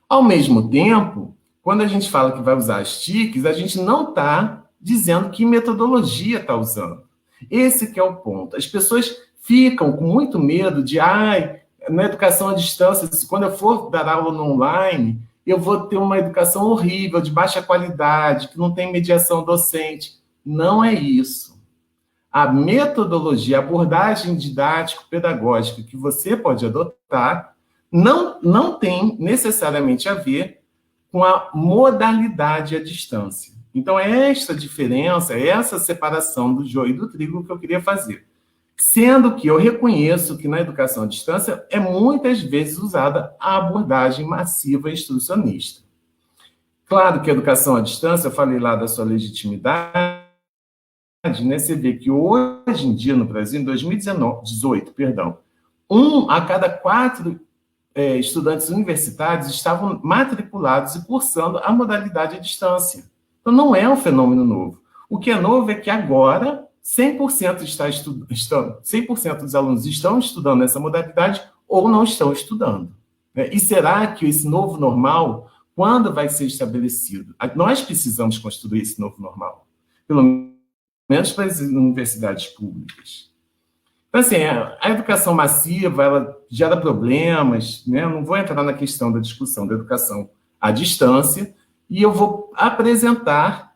Ao mesmo tempo, quando a gente fala que vai usar as TICs, a gente não está dizendo que metodologia está usando. Esse que é o ponto. As pessoas ficam com muito medo de, na educação à distância, quando eu for dar aula no online, eu vou ter uma educação horrível, de baixa qualidade, que não tem mediação docente. Não é isso. A metodologia, a abordagem didático-pedagógica que você pode adotar não tem necessariamente a ver com a modalidade à distância. Então, é esta diferença, essa separação do joio e do trigo que eu queria fazer. Sendo que eu reconheço que na educação à distância é muitas vezes usada a abordagem massiva instrucionista. Claro que a educação à distância, eu falei lá da sua legitimidade, né? Você vê que hoje em dia no Brasil, em 2018, 1 a cada 4 estudantes universitários estavam matriculados e cursando a modalidade à distância. Então, não é um fenômeno novo. O que é novo é que agora 100% dos alunos estão estudando nessa modalidade ou não estão estudando, né? E será que esse novo normal, quando vai ser estabelecido. Nós precisamos construir esse novo normal, pelo menos para as universidades públicas. Então, assim, a educação massiva, ela gera problemas, né? Eu não vou entrar na questão da discussão da educação à distância, e eu vou apresentar,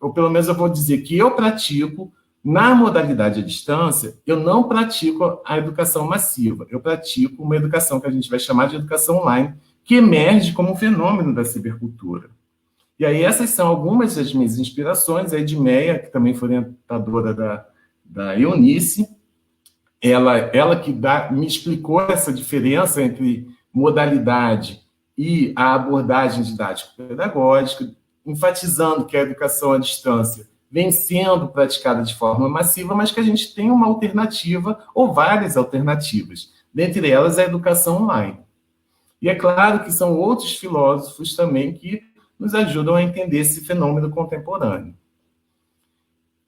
ou pelo menos eu vou dizer que eu pratico, na modalidade à distância, eu não pratico a educação massiva, eu pratico uma educação que a gente vai chamar de educação online, que emerge como um fenômeno da cibercultura. E aí essas são algumas das minhas inspirações. A Edmeia, que também foi orientadora da Eunice, ela que me explicou essa diferença entre modalidade e a abordagem didático-pedagógica, enfatizando que a educação à distância vem sendo praticada de forma massiva, mas que a gente tem uma alternativa, ou várias alternativas, dentre elas a educação online. E é claro que são outros filósofos também que nos ajudam a entender esse fenômeno contemporâneo.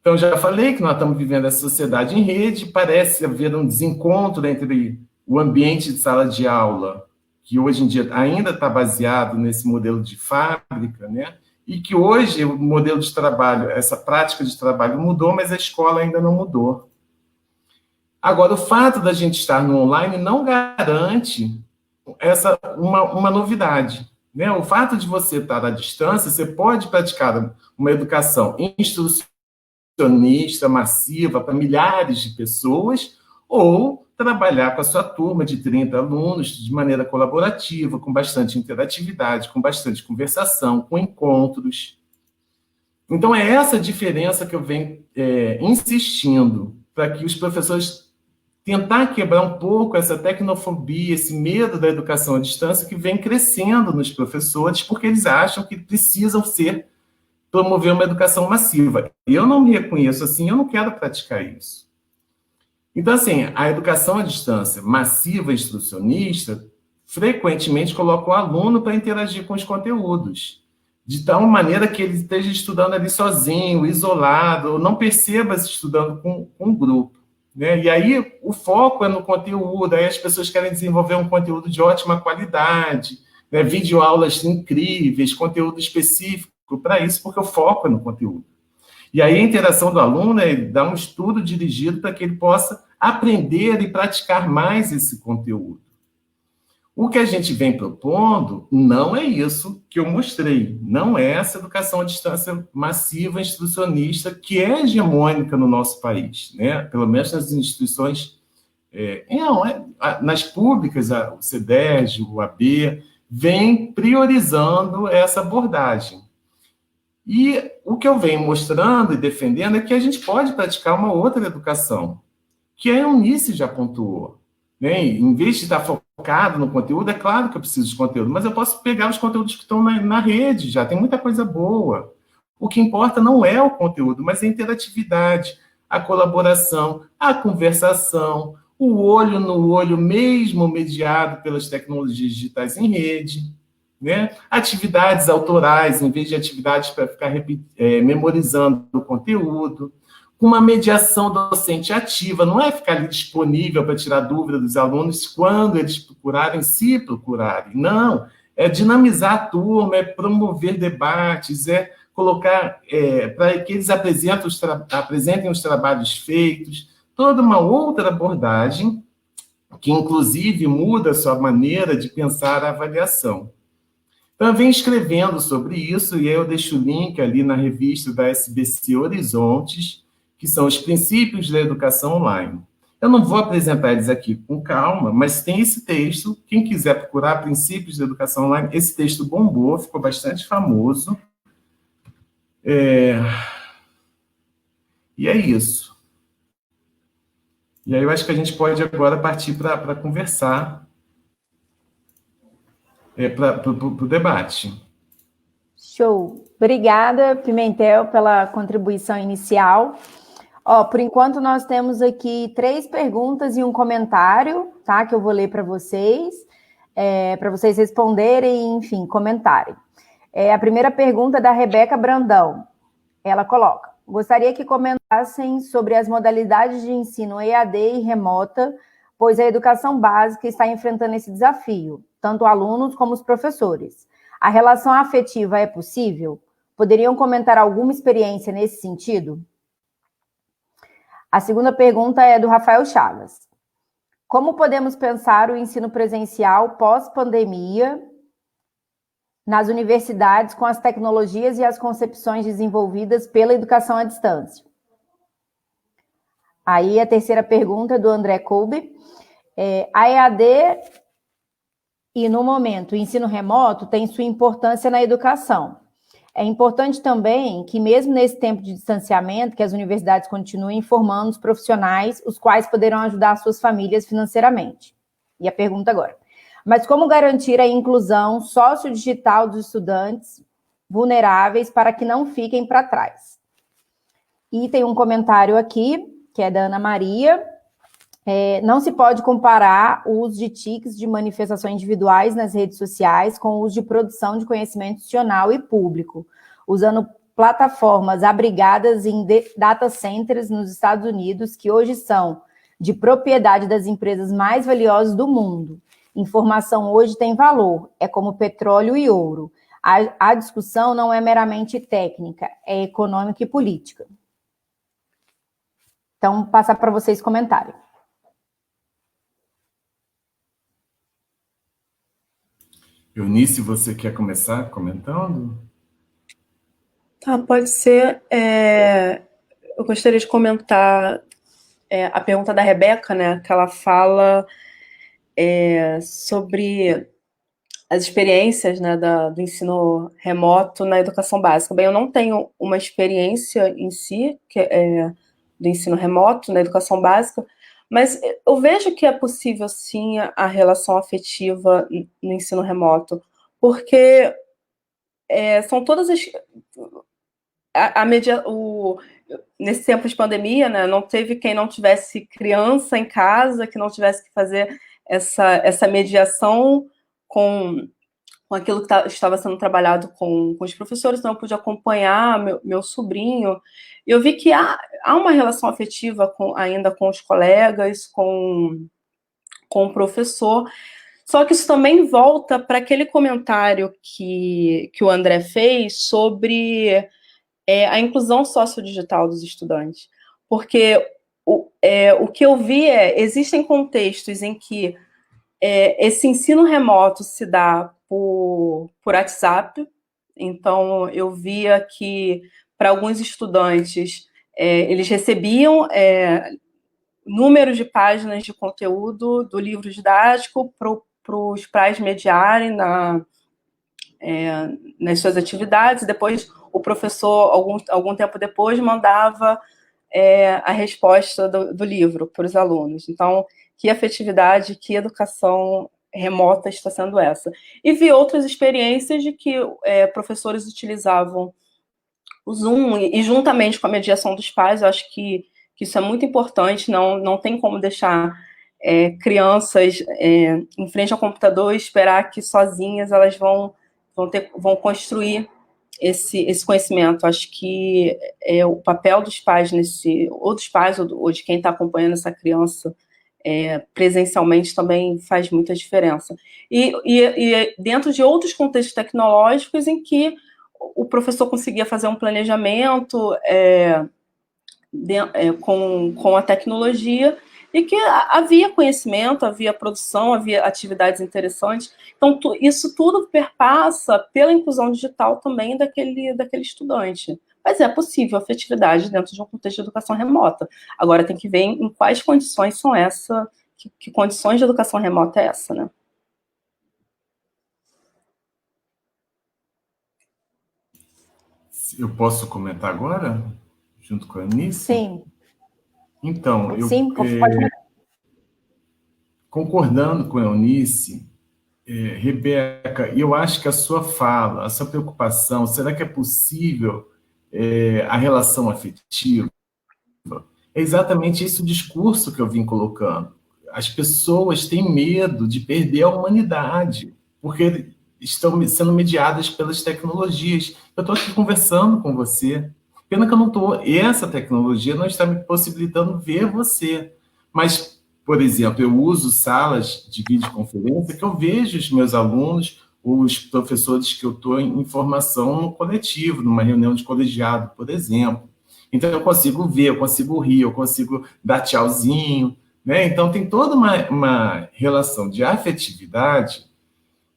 Então, já falei que nós estamos vivendo essa sociedade em rede, parece haver um desencontro entre o ambiente de sala de aula, que hoje em dia ainda está baseado nesse modelo de fábrica, né? E que hoje o modelo de trabalho, essa prática de trabalho mudou, mas a escola ainda não mudou. Agora, o fato da gente estar no online não garante uma novidade, né? O fato de você estar à distância, você pode praticar uma educação institucionalista, massiva, para milhares de pessoas, ou trabalhar com a sua turma de 30 alunos de maneira colaborativa, com bastante interatividade, com bastante conversação, com encontros. Então, é essa diferença que eu venho insistindo, para que os professores tentar quebrar um pouco essa tecnofobia, esse medo da educação à distância que vem crescendo nos professores, porque eles acham que precisam promover uma educação massiva. Eu não me reconheço assim, eu não quero praticar isso. Então, assim, a educação à distância massiva instrucionista frequentemente coloca o aluno para interagir com os conteúdos, de tal maneira que ele esteja estudando ali sozinho, isolado, ou não perceba se estudando com um grupo, né? E aí o foco é no conteúdo, aí as pessoas querem desenvolver um conteúdo de ótima qualidade, né? Videoaulas incríveis, conteúdo específico para isso, porque o foco é no conteúdo. E aí a interação do aluno é dar um estudo dirigido para que ele possa aprender e praticar mais esse conteúdo. O que a gente vem propondo não é isso que eu mostrei, não é essa educação à distância massiva, institucionista, que é hegemônica no nosso país, né? Pelo menos nas instituições, nas públicas, o CEDERJ, o AB, vem priorizando essa abordagem. E o que eu venho mostrando e defendendo é que a gente pode praticar uma outra educação, que a Eunice já pontuou, né? Em vez de estar focado no conteúdo, é claro que eu preciso de conteúdo, mas eu posso pegar os conteúdos que estão na rede já, tem muita coisa boa. O que importa não é o conteúdo, mas a interatividade, a colaboração, a conversação, o olho no olho, mesmo mediado pelas tecnologias digitais em rede, né? Atividades autorais, em vez de atividades para ficar memorizando o conteúdo, uma mediação docente ativa, não é ficar ali disponível para tirar dúvida dos alunos quando eles procurarem, se procurarem, não, é dinamizar a turma, é promover debates, é colocar, para que eles apresentem os trabalhos feitos, toda uma outra abordagem, que inclusive muda a sua maneira de pensar a avaliação. Então, eu venho escrevendo sobre isso, e aí eu deixo o link ali na revista da SBC Horizontes, que são os princípios da educação online. Eu não vou apresentar eles aqui com calma, mas tem esse texto, quem quiser procurar princípios da educação online, esse texto bombou, ficou bastante famoso. E é isso. E aí eu acho que a gente pode agora partir para conversar, para o debate. Show. Obrigada, Pimentel, pela contribuição inicial. Por enquanto, nós temos aqui 3 perguntas e um comentário, tá? Que eu vou ler para vocês responderem, enfim, comentarem. A primeira pergunta é da Rebeca Brandão. Ela coloca: gostaria que comentassem sobre as modalidades de ensino EAD e remota, pois a educação básica está enfrentando esse desafio, tanto alunos como os professores. A relação afetiva é possível? Poderiam comentar alguma experiência nesse sentido? A segunda pergunta é do Rafael Chagas. Como podemos pensar o ensino presencial pós-pandemia nas universidades com as tecnologias e as concepções desenvolvidas pela educação à distância? Aí a terceira pergunta é do André Kolbe. A EAD e, no momento, o ensino remoto tem sua importância na educação. É importante também que, mesmo nesse tempo de distanciamento, que as universidades continuem formando os profissionais, os quais poderão ajudar suas famílias financeiramente. E a pergunta agora. Mas como garantir a inclusão sociodigital dos estudantes vulneráveis para que não fiquem para trás? E tem um comentário aqui, que é da Ana Maria. Não se pode comparar o uso de TICs de manifestações individuais nas redes sociais com o uso de produção de conhecimento institucional e público, usando plataformas abrigadas em data centers nos Estados Unidos, que hoje são de propriedade das empresas mais valiosas do mundo. Informação hoje tem valor, é como petróleo e ouro. A discussão não é meramente técnica, é econômica e política. Então, passar para vocês comentarem. Eunice, você quer começar comentando? Tá, pode ser. Eu gostaria de comentar a pergunta da Rebeca, né? Que ela fala sobre as experiências, né, do ensino remoto na educação básica. Bem, eu não tenho uma experiência em si do ensino remoto na educação básica, mas eu vejo que é possível, sim, a relação afetiva no ensino remoto, porque são todas as... nesse tempo de pandemia, né, não teve quem não tivesse criança em casa, que não tivesse que fazer essa mediação com aquilo que estava sendo trabalhado com os professores, então eu pude acompanhar meu sobrinho, e eu vi que há uma relação afetiva ainda com os colegas, com o professor, só que isso também volta para aquele comentário que o André fez sobre a inclusão sociodigital dos estudantes, porque o que eu vi existem contextos em que esse ensino remoto se dá por WhatsApp, então eu via que para alguns estudantes eles recebiam números de páginas de conteúdo do livro didático para os pais mediarem nas suas atividades, e depois o professor, algum tempo depois, mandava a resposta do livro para os alunos. Então, que afetividade, que educação remota está sendo essa. E vi outras experiências de que professores utilizavam o Zoom, e juntamente com a mediação dos pais, eu acho que isso é muito importante, não tem como deixar crianças em frente ao computador e esperar que sozinhas elas vão construir esse conhecimento. Acho que o papel dos pais ou dos pais, ou de quem está acompanhando essa criança presencialmente, também faz muita diferença. E dentro de outros contextos tecnológicos em que o professor conseguia fazer um planejamento com a tecnologia, e que havia conhecimento, havia produção, havia atividades interessantes. Então, isso tudo perpassa pela inclusão digital também daquele estudante. Mas é possível afetividade dentro de um contexto de educação remota. Agora tem que ver em quais condições são essa, que condições de educação remota é essa, né? Eu posso comentar agora, junto com a Eunice? Sim. Então, Sim, pode. Concordando com a Eunice, Rebeca, eu acho que a sua fala, a sua preocupação, será que é possível a relação afetiva? É exatamente esse o discurso que eu vim colocando. As pessoas têm medo de perder a humanidade, porque estão sendo mediadas pelas tecnologias. Eu estou aqui conversando com você. Pena que eu não estou... Essa tecnologia não está me possibilitando ver você. Mas, por exemplo, eu uso salas de videoconferência que eu vejo os meus alunos, os professores que eu estou em formação no coletivo, numa reunião de colegiado, por exemplo. Então, eu consigo ver, eu consigo rir, eu consigo dar tchauzinho, né? Então, tem toda uma relação de afetividade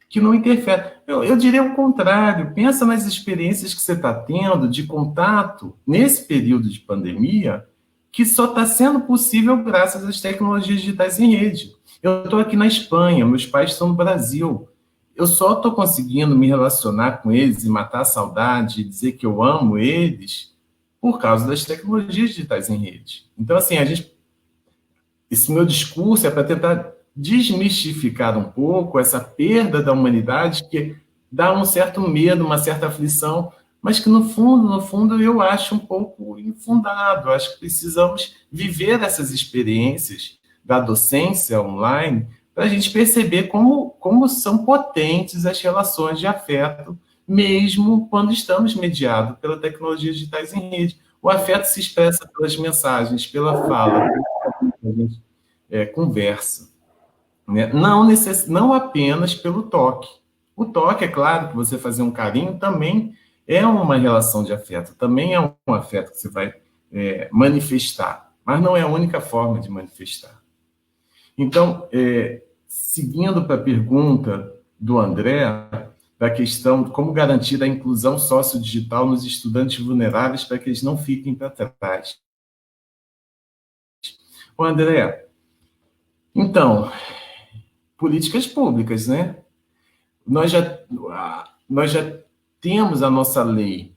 que não interfere. Eu diria o contrário, pensa nas experiências que você está tendo de contato nesse período de pandemia, que só está sendo possível graças às tecnologias digitais em rede. Eu estou aqui na Espanha, meus pais estão no Brasil. Eu só estou conseguindo me relacionar com eles e matar a saudade e dizer que eu amo eles por causa das tecnologias digitais em rede. Então, assim, esse meu discurso é para tentar desmistificar um pouco essa perda da humanidade que dá um certo medo, uma certa aflição, mas que, no fundo, eu acho um pouco infundado. Eu acho que precisamos viver essas experiências da docência online para a gente perceber como são potentes as relações de afeto, mesmo quando estamos mediados pela tecnologia digitais em rede. O afeto se expressa pelas mensagens, pela fala, a gente conversa, né? Não apenas pelo toque. O toque, é claro, que você fazer um carinho também é uma relação de afeto, também é um afeto que você vai manifestar, mas não é a única forma de manifestar. Então, seguindo para a pergunta do André, da questão de como garantir a inclusão sociodigital nos estudantes vulneráveis para que eles não fiquem para trás. Ô, André, então, políticas públicas, né? Nós já temos a nossa lei,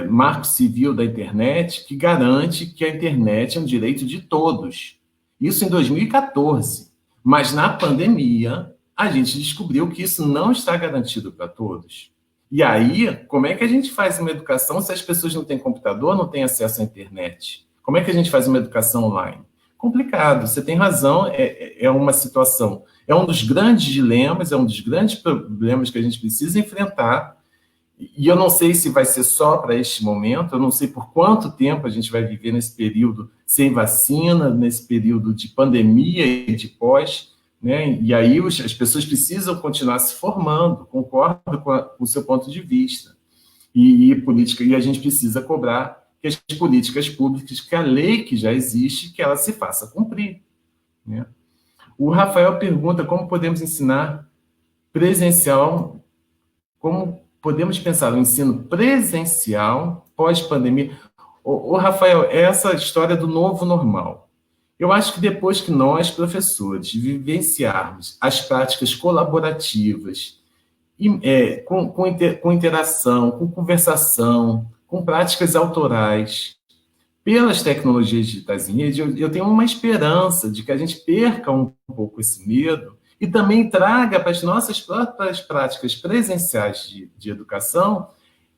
Marco Civil da Internet, que garante que a internet é um direito de todos. Isso em 2014. Mas na pandemia, a gente descobriu que isso não está garantido para todos. E aí, como é que a gente faz uma educação se as pessoas não têm computador, não têm acesso à internet? Como é que a gente faz uma educação online? Complicado, você tem razão, é uma situação, é um dos grandes dilemas, é um dos grandes problemas que a gente precisa enfrentar, e eu não sei se vai ser só para este momento, eu não sei por quanto tempo a gente vai viver nesse período sem vacina, nesse período de pandemia e de pós, né? E aí as pessoas precisam continuar se formando, concordo com o seu ponto de vista, e a gente precisa cobrar que as políticas públicas, que a lei que já existe, que ela se faça cumprir, né? O Rafael pergunta como podemos ensinar presencial, como podemos pensar no ensino presencial pós-pandemia. Ô, Rafael, essa história do novo normal. Eu acho que depois que nós, professores, vivenciarmos as práticas colaborativas, com interação, com conversação, com práticas autorais, pelas tecnologias digitais em rede, eu tenho uma esperança de que a gente perca um pouco esse medo e também traga para as nossas próprias práticas presenciais de educação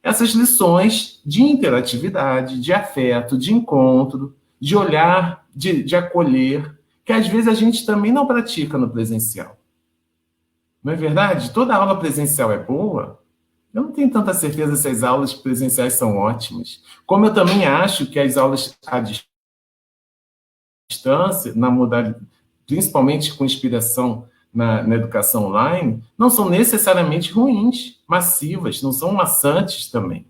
essas lições de interatividade, de afeto, de encontro, de olhar, de acolher, que às vezes a gente também não pratica no presencial. Não é verdade? Toda aula presencial é boa. Eu não tenho tanta certeza se as aulas presenciais são ótimas. Como eu também acho que as aulas à distância, na modalidade, principalmente com inspiração na educação online, não são necessariamente ruins, massivas, não são maçantes também.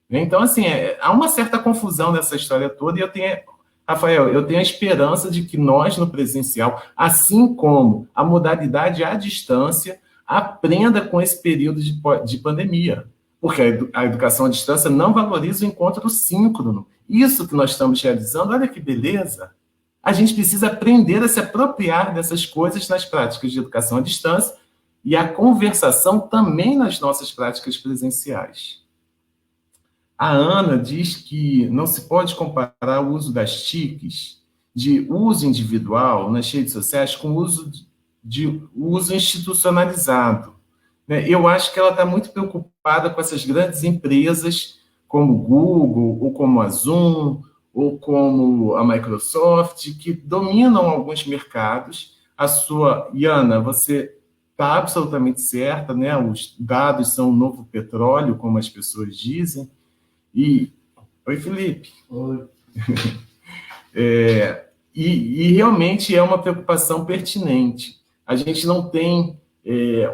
Então, assim, há uma certa confusão nessa história toda, e Rafael, eu tenho a esperança de que nós, no presencial, assim como a modalidade à distância, aprenda com esse período de pandemia, porque a educação à distância não valoriza o encontro síncrono. Isso que nós estamos realizando, olha que beleza! A gente precisa aprender a se apropriar dessas coisas nas práticas de educação à distância e a conversação também nas nossas práticas presenciais. A Ana diz que não se pode comparar o uso das TICs de uso individual nas redes sociais com o uso institucionalizado, né? Eu acho que ela está muito preocupada com essas grandes empresas como o Google, ou como a Zoom, ou como a Microsoft, que dominam alguns mercados. Iana, você está absolutamente certa, né? Os dados são o novo petróleo, como as pessoas dizem. Oi, Felipe. Oi. E realmente é uma preocupação pertinente. A gente não tem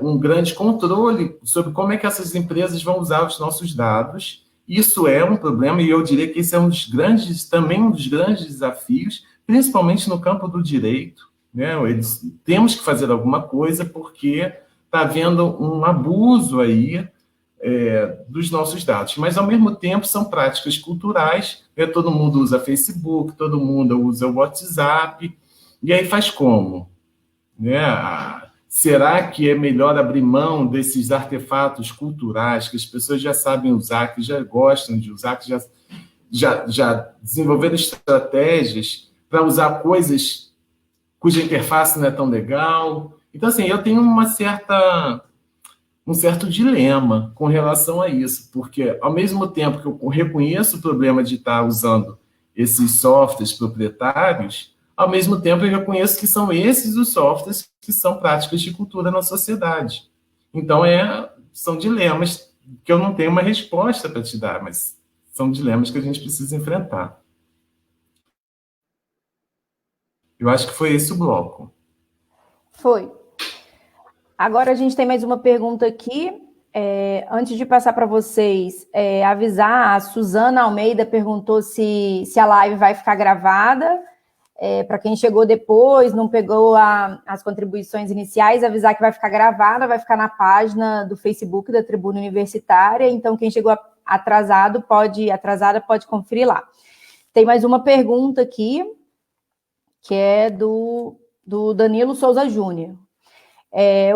um grande controle sobre como é que essas empresas vão usar os nossos dados. Isso é um problema, e eu diria que esse é também um dos grandes desafios, principalmente no campo do direito, né? Temos que fazer alguma coisa, porque está havendo um abuso aí dos nossos dados. Mas, ao mesmo tempo, são práticas culturais, né? Todo mundo usa Facebook, todo mundo usa o WhatsApp, e aí faz como? Né? Será que é melhor abrir mão desses artefatos culturais que as pessoas já sabem usar, que já gostam de usar, que já desenvolveram estratégias para usar coisas cuja interface não é tão legal? Então, assim, eu tenho um certo dilema com relação a isso, porque, ao mesmo tempo que eu reconheço o problema de estar usando esses softwares proprietários, ao mesmo tempo eu reconheço que são esses os softwares que são práticas de cultura na sociedade. Então, são dilemas que eu não tenho uma resposta para te dar, mas são dilemas que a gente precisa enfrentar. Eu acho que foi esse o bloco. Foi. Agora a gente tem mais uma pergunta aqui. Antes de passar para vocês, avisar, a Suzana Almeida perguntou se a live vai ficar gravada. Para quem chegou depois, não pegou as contribuições iniciais, avisar que vai ficar gravada, vai ficar na página do Facebook da Tribuna Universitária. Então, quem chegou atrasada pode conferir lá. Tem mais uma pergunta aqui, que é do Danilo Souza Júnior.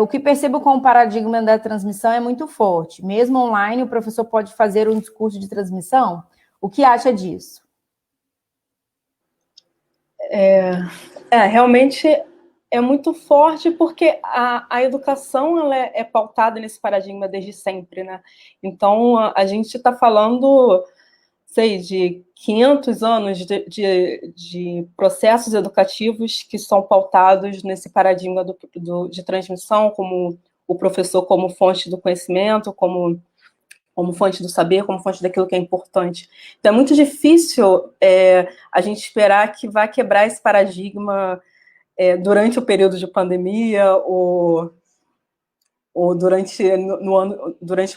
O que percebo com o paradigma da transmissão é muito forte. Mesmo online, o professor pode fazer um discurso de transmissão? O que acha disso? Realmente é muito forte, porque a educação ela é pautada nesse paradigma desde sempre, né? Então, a gente está falando, de 500 anos de processos educativos que são pautados nesse paradigma de transmissão, como o professor como fonte do conhecimento, como fonte do saber, como fonte daquilo que é importante. Então, é muito difícil a gente esperar que vai quebrar esse paradigma durante o período de pandemia ou durante o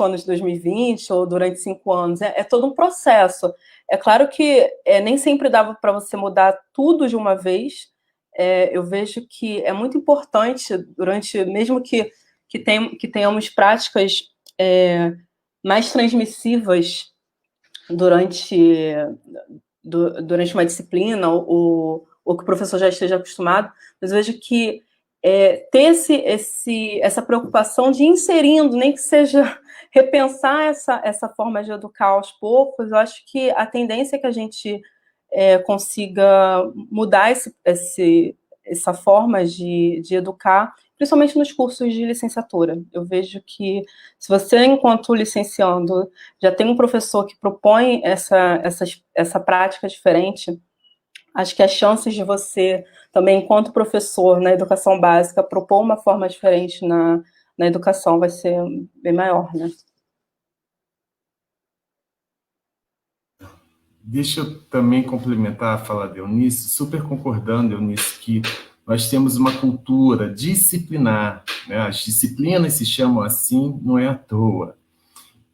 ano de 2020 ou durante 5 anos. É todo um processo. É claro que nem sempre dava para você mudar tudo de uma vez. Eu vejo que é muito importante, mesmo que tenhamos práticas mais transmissivas durante uma disciplina, ou que o professor já esteja acostumado, mas eu vejo que ter essa preocupação de ir inserindo, nem que seja repensar essa forma de educar aos poucos. Eu acho que a tendência é que a gente consiga mudar essa forma de educar, principalmente nos cursos de licenciatura. Eu vejo que, se você, enquanto licenciando, já tem um professor que propõe essa prática diferente, acho que as chances de você, também, enquanto professor na educação básica, propor uma forma diferente na educação vai ser bem maior, né? Deixa eu também complementar a fala da Eunice, super concordando, Eunice, que nós temos uma cultura disciplinar, né? As disciplinas se chamam assim, não é à toa.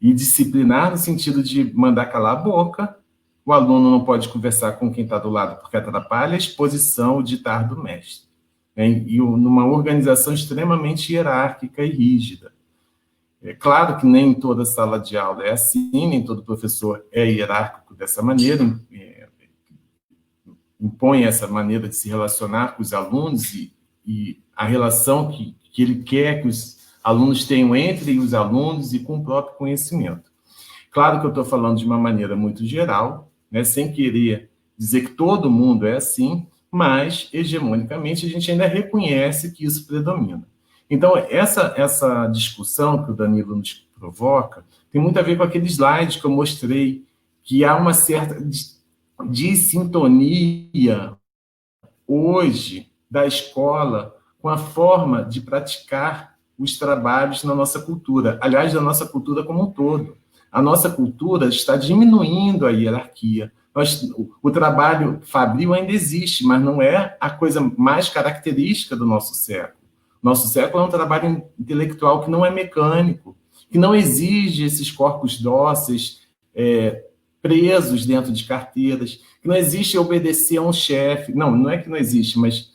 E disciplinar no sentido de mandar calar a boca, o aluno não pode conversar com quem está do lado porque atrapalha a exposição, o ditar do mestre. Né? E numa organização extremamente hierárquica e rígida. É claro que nem toda sala de aula é assim, nem todo professor é hierárquico dessa maneira, impõe essa maneira de se relacionar com os alunos e a relação que ele quer que os alunos tenham entre os alunos e com o próprio conhecimento. Claro que eu estou falando de uma maneira muito geral, né, sem querer dizer que todo mundo é assim, mas, hegemonicamente, a gente ainda reconhece que isso predomina. Então, essa discussão que o Danilo nos provoca tem muito a ver com aquele slide que eu mostrei, que há uma certa dissintonia hoje da escola com a forma de praticar os trabalhos na nossa cultura, aliás, da nossa cultura como um todo. A nossa cultura está diminuindo a hierarquia. O trabalho fabril ainda existe, mas não é a coisa mais característica do nosso século. Nosso século é um trabalho intelectual que não é mecânico, que não exige esses corpos dóceis presos dentro de carteiras, que não existe obedecer a um chefe. Não é que não existe, mas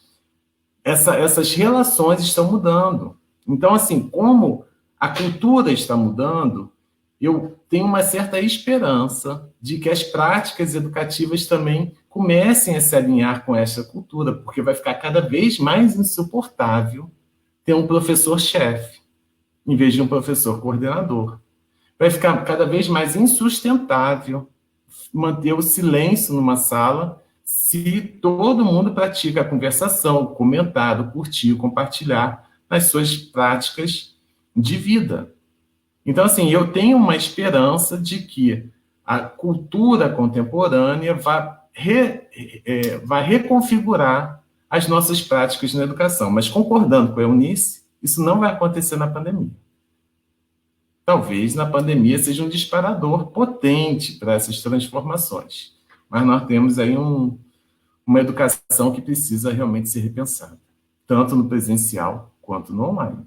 essas relações estão mudando. Então, assim, como a cultura está mudando, eu tenho uma certa esperança de que as práticas educativas também comecem a se alinhar com essa cultura, porque vai ficar cada vez mais insuportável ter um professor-chefe, em vez de um professor coordenador. Vai ficar cada vez mais insustentável manter o silêncio numa sala se todo mundo pratica a conversação, o comentário, o curtir, o compartilhar nas suas práticas de vida. Então, assim, eu tenho uma esperança de que a cultura contemporânea vai reconfigurar as nossas práticas na educação. Mas, concordando com a Eunice, isso não vai acontecer na pandemia. Talvez na pandemia seja um disparador potente para essas transformações. Mas nós temos aí uma educação que precisa realmente ser repensada, tanto no presencial quanto no online.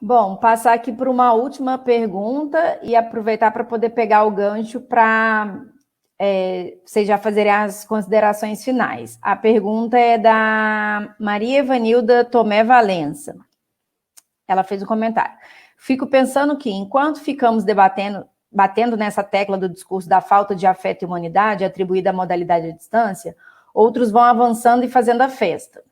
Bom, passar aqui por uma última pergunta e aproveitar para poder pegar o gancho para vocês já fazerem as considerações finais. A pergunta é da Maria Evanilda Tomé Valença. Ela fez um comentário. Fico pensando que, enquanto ficamos batendo nessa tecla do discurso da falta de afeto e humanidade atribuída à modalidade à distância, outros vão avançando e fazendo a festa.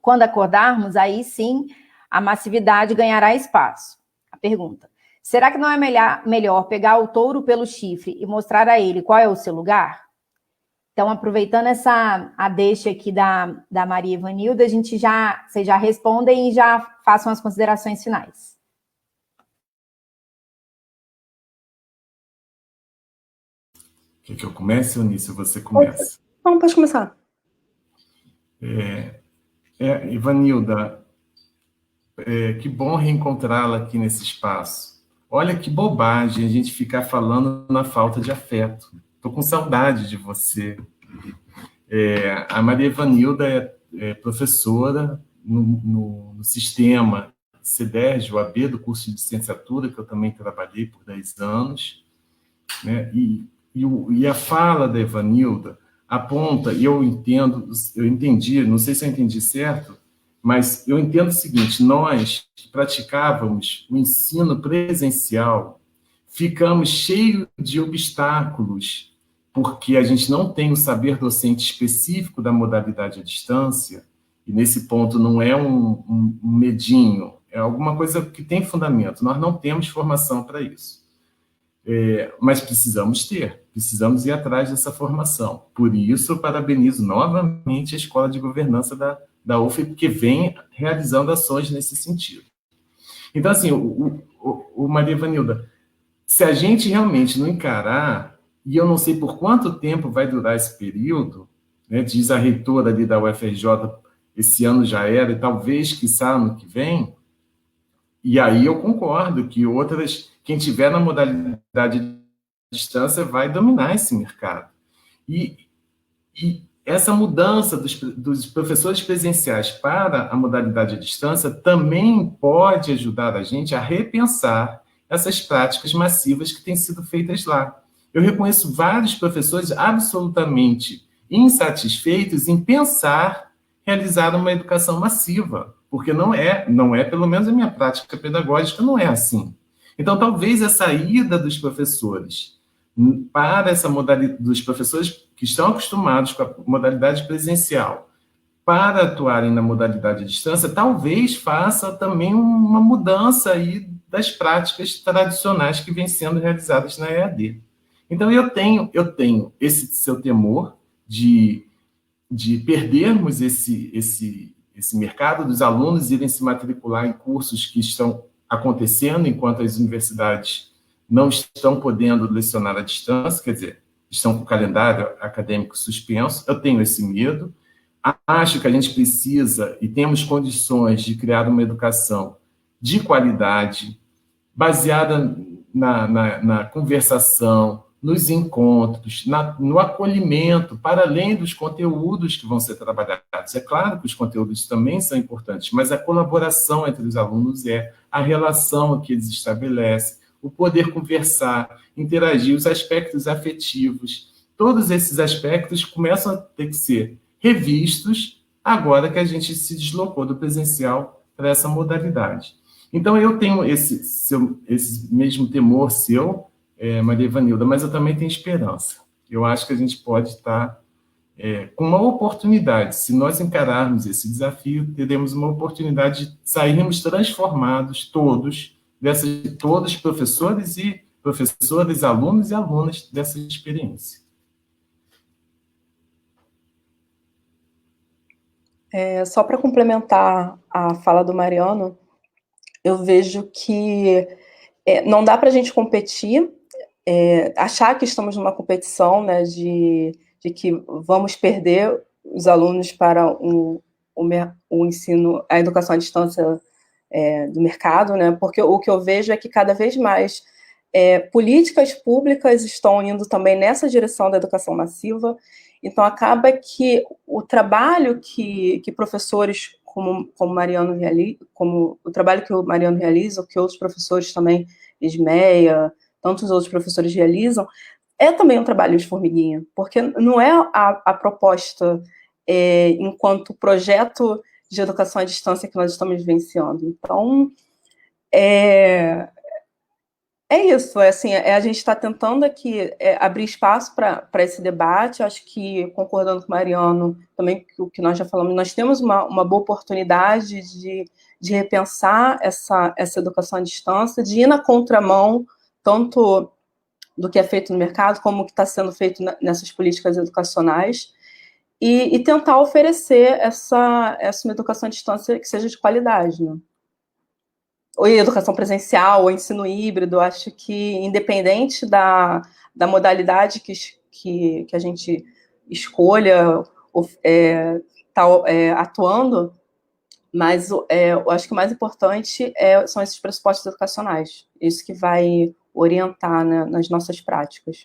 Quando acordarmos, aí sim, a massividade ganhará espaço. A pergunta: será que não é melhor pegar o touro pelo chifre e mostrar a ele qual é o seu lugar? Então, aproveitando a deixa aqui da Maria Ivanilda, vocês já respondem e já façam as considerações finais. Quer que eu comece, Eunice, ou você começa? Não, pode começar. Ivanilda, que bom reencontrá-la aqui nesse espaço. Olha que bobagem a gente ficar falando na falta de afeto. Estou com saudade de você. A Maria Ivanilda é professora no sistema CEDERJ, o AB, do curso de licenciatura, que eu também trabalhei por 10 anos. Né? E a fala da Ivanilda aponta, e eu entendi, não sei se eu entendi certo, mas eu entendo o seguinte: nós que praticávamos o ensino presencial ficamos cheios de obstáculos, porque a gente não tem o saber docente específico da modalidade à distância, e nesse ponto não é um medinho, é alguma coisa que tem fundamento. Nós não temos formação para isso. Mas precisamos ir atrás dessa formação. Por isso, eu parabenizo novamente a Escola de Governança da UF, porque vem realizando ações nesse sentido. Então, assim, o Maria Ivanilda, se a gente realmente não encarar, e eu não sei por quanto tempo vai durar esse período, né, diz a reitora ali da UFRJ, esse ano já era, e talvez, quiçá, ano que vem, e aí eu concordo que quem tiver na modalidade de distância vai dominar esse mercado. E essa mudança dos professores presenciais para a modalidade à distância também pode ajudar a gente a repensar essas práticas massivas que têm sido feitas lá. Eu reconheço vários professores absolutamente insatisfeitos em pensar realizar uma educação massiva, porque não é, pelo menos a minha prática pedagógica não é assim. Então, talvez a saída dos professores para essa modalidade, dos professores que estão acostumados com a modalidade presencial, para atuarem na modalidade à distância, talvez faça também uma mudança aí das práticas tradicionais que vêm sendo realizadas na EAD. Então, eu tenho esse seu temor de perdermos esse mercado dos alunos irem se matricular em cursos que estão acontecendo enquanto as universidades não estão podendo lecionar à distância, quer dizer, estão com o calendário acadêmico suspenso. Eu tenho esse medo. Acho que a gente precisa e temos condições de criar uma educação de qualidade, baseada na conversação, nos encontros, no acolhimento, para além dos conteúdos que vão ser trabalhados. É claro que os conteúdos também são importantes, mas a colaboração entre os alunos a relação que eles estabelecem, o poder conversar, interagir, os aspectos afetivos. Todos esses aspectos começam a ter que ser revistos agora que a gente se deslocou do presencial para essa modalidade. Então, eu tenho esse mesmo temor seu, Maria Ivanilda, mas eu também tenho esperança. Eu acho que a gente pode estar com uma oportunidade. Se nós encararmos esse desafio, teremos uma oportunidade de sairmos transformados todos professores, alunos e alunas dessa experiência. Só para complementar a fala do Mariano, eu vejo que não dá para a gente competir, achar que estamos numa competição, né, de que vamos perder os alunos para o ensino, a educação à distância do mercado, né, porque o que eu vejo é que cada vez mais políticas públicas estão indo também nessa direção da educação massiva. Então, acaba que o trabalho que professores como Mariano realiza, como o trabalho que o Mariano realiza, que outros professores também, Ismeia, tantos outros professores realizam, é também um trabalho de formiguinha, porque não é a proposta enquanto projeto de educação à distância que nós estamos vivenciando. Então, é isso, assim, a gente está tentando aqui abrir espaço para esse debate. Acho que, concordando com o Mariano, também o que nós já falamos, nós temos uma boa oportunidade de repensar essa educação à distância, de ir na contramão, tanto do que é feito no mercado, como o que está sendo feito nessas políticas educacionais, e tentar oferecer uma educação à distância que seja de qualidade, né? Ou educação presencial, ou ensino híbrido. Acho que, independente da modalidade que a gente escolha atuando, mas eu acho que o mais importante são esses pressupostos educacionais. Isso que vai orientar, né, nas nossas práticas.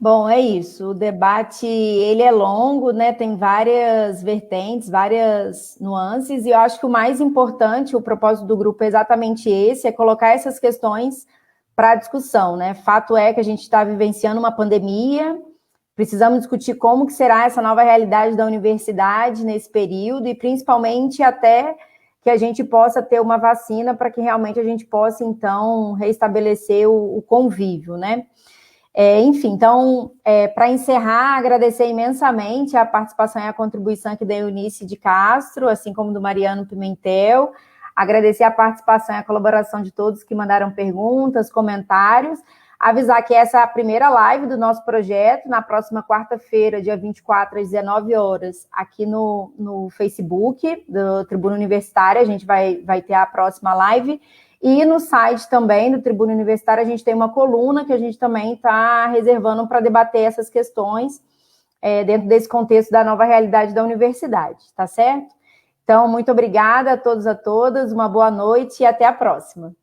Bom, é isso. O debate, ele é longo, né? Tem várias vertentes, várias nuances, e eu acho que o mais importante, o propósito do grupo é exatamente esse, é colocar essas questões para discussão, né? Fato é que a gente está vivenciando uma pandemia, precisamos discutir como que será essa nova realidade da universidade nesse período, e principalmente até que a gente possa ter uma vacina para que realmente a gente possa, então, restabelecer o convívio, né? Enfim, então, para encerrar, agradecer imensamente a participação e a contribuição aqui da Eunice de Castro, assim como do Mariano Pimentel, agradecer a participação e a colaboração de todos que mandaram perguntas, comentários, avisar que essa é a primeira live do nosso projeto, na próxima quarta-feira, dia 24, às 19 horas, aqui no Facebook do Tribuna Universitária, a gente vai ter a próxima live. E no site também do Tribuna Universitária a gente tem uma coluna que a gente também está reservando para debater essas questões dentro desse contexto da nova realidade da universidade, tá certo? Então, muito obrigada a todos e a todas, uma boa noite e até a próxima.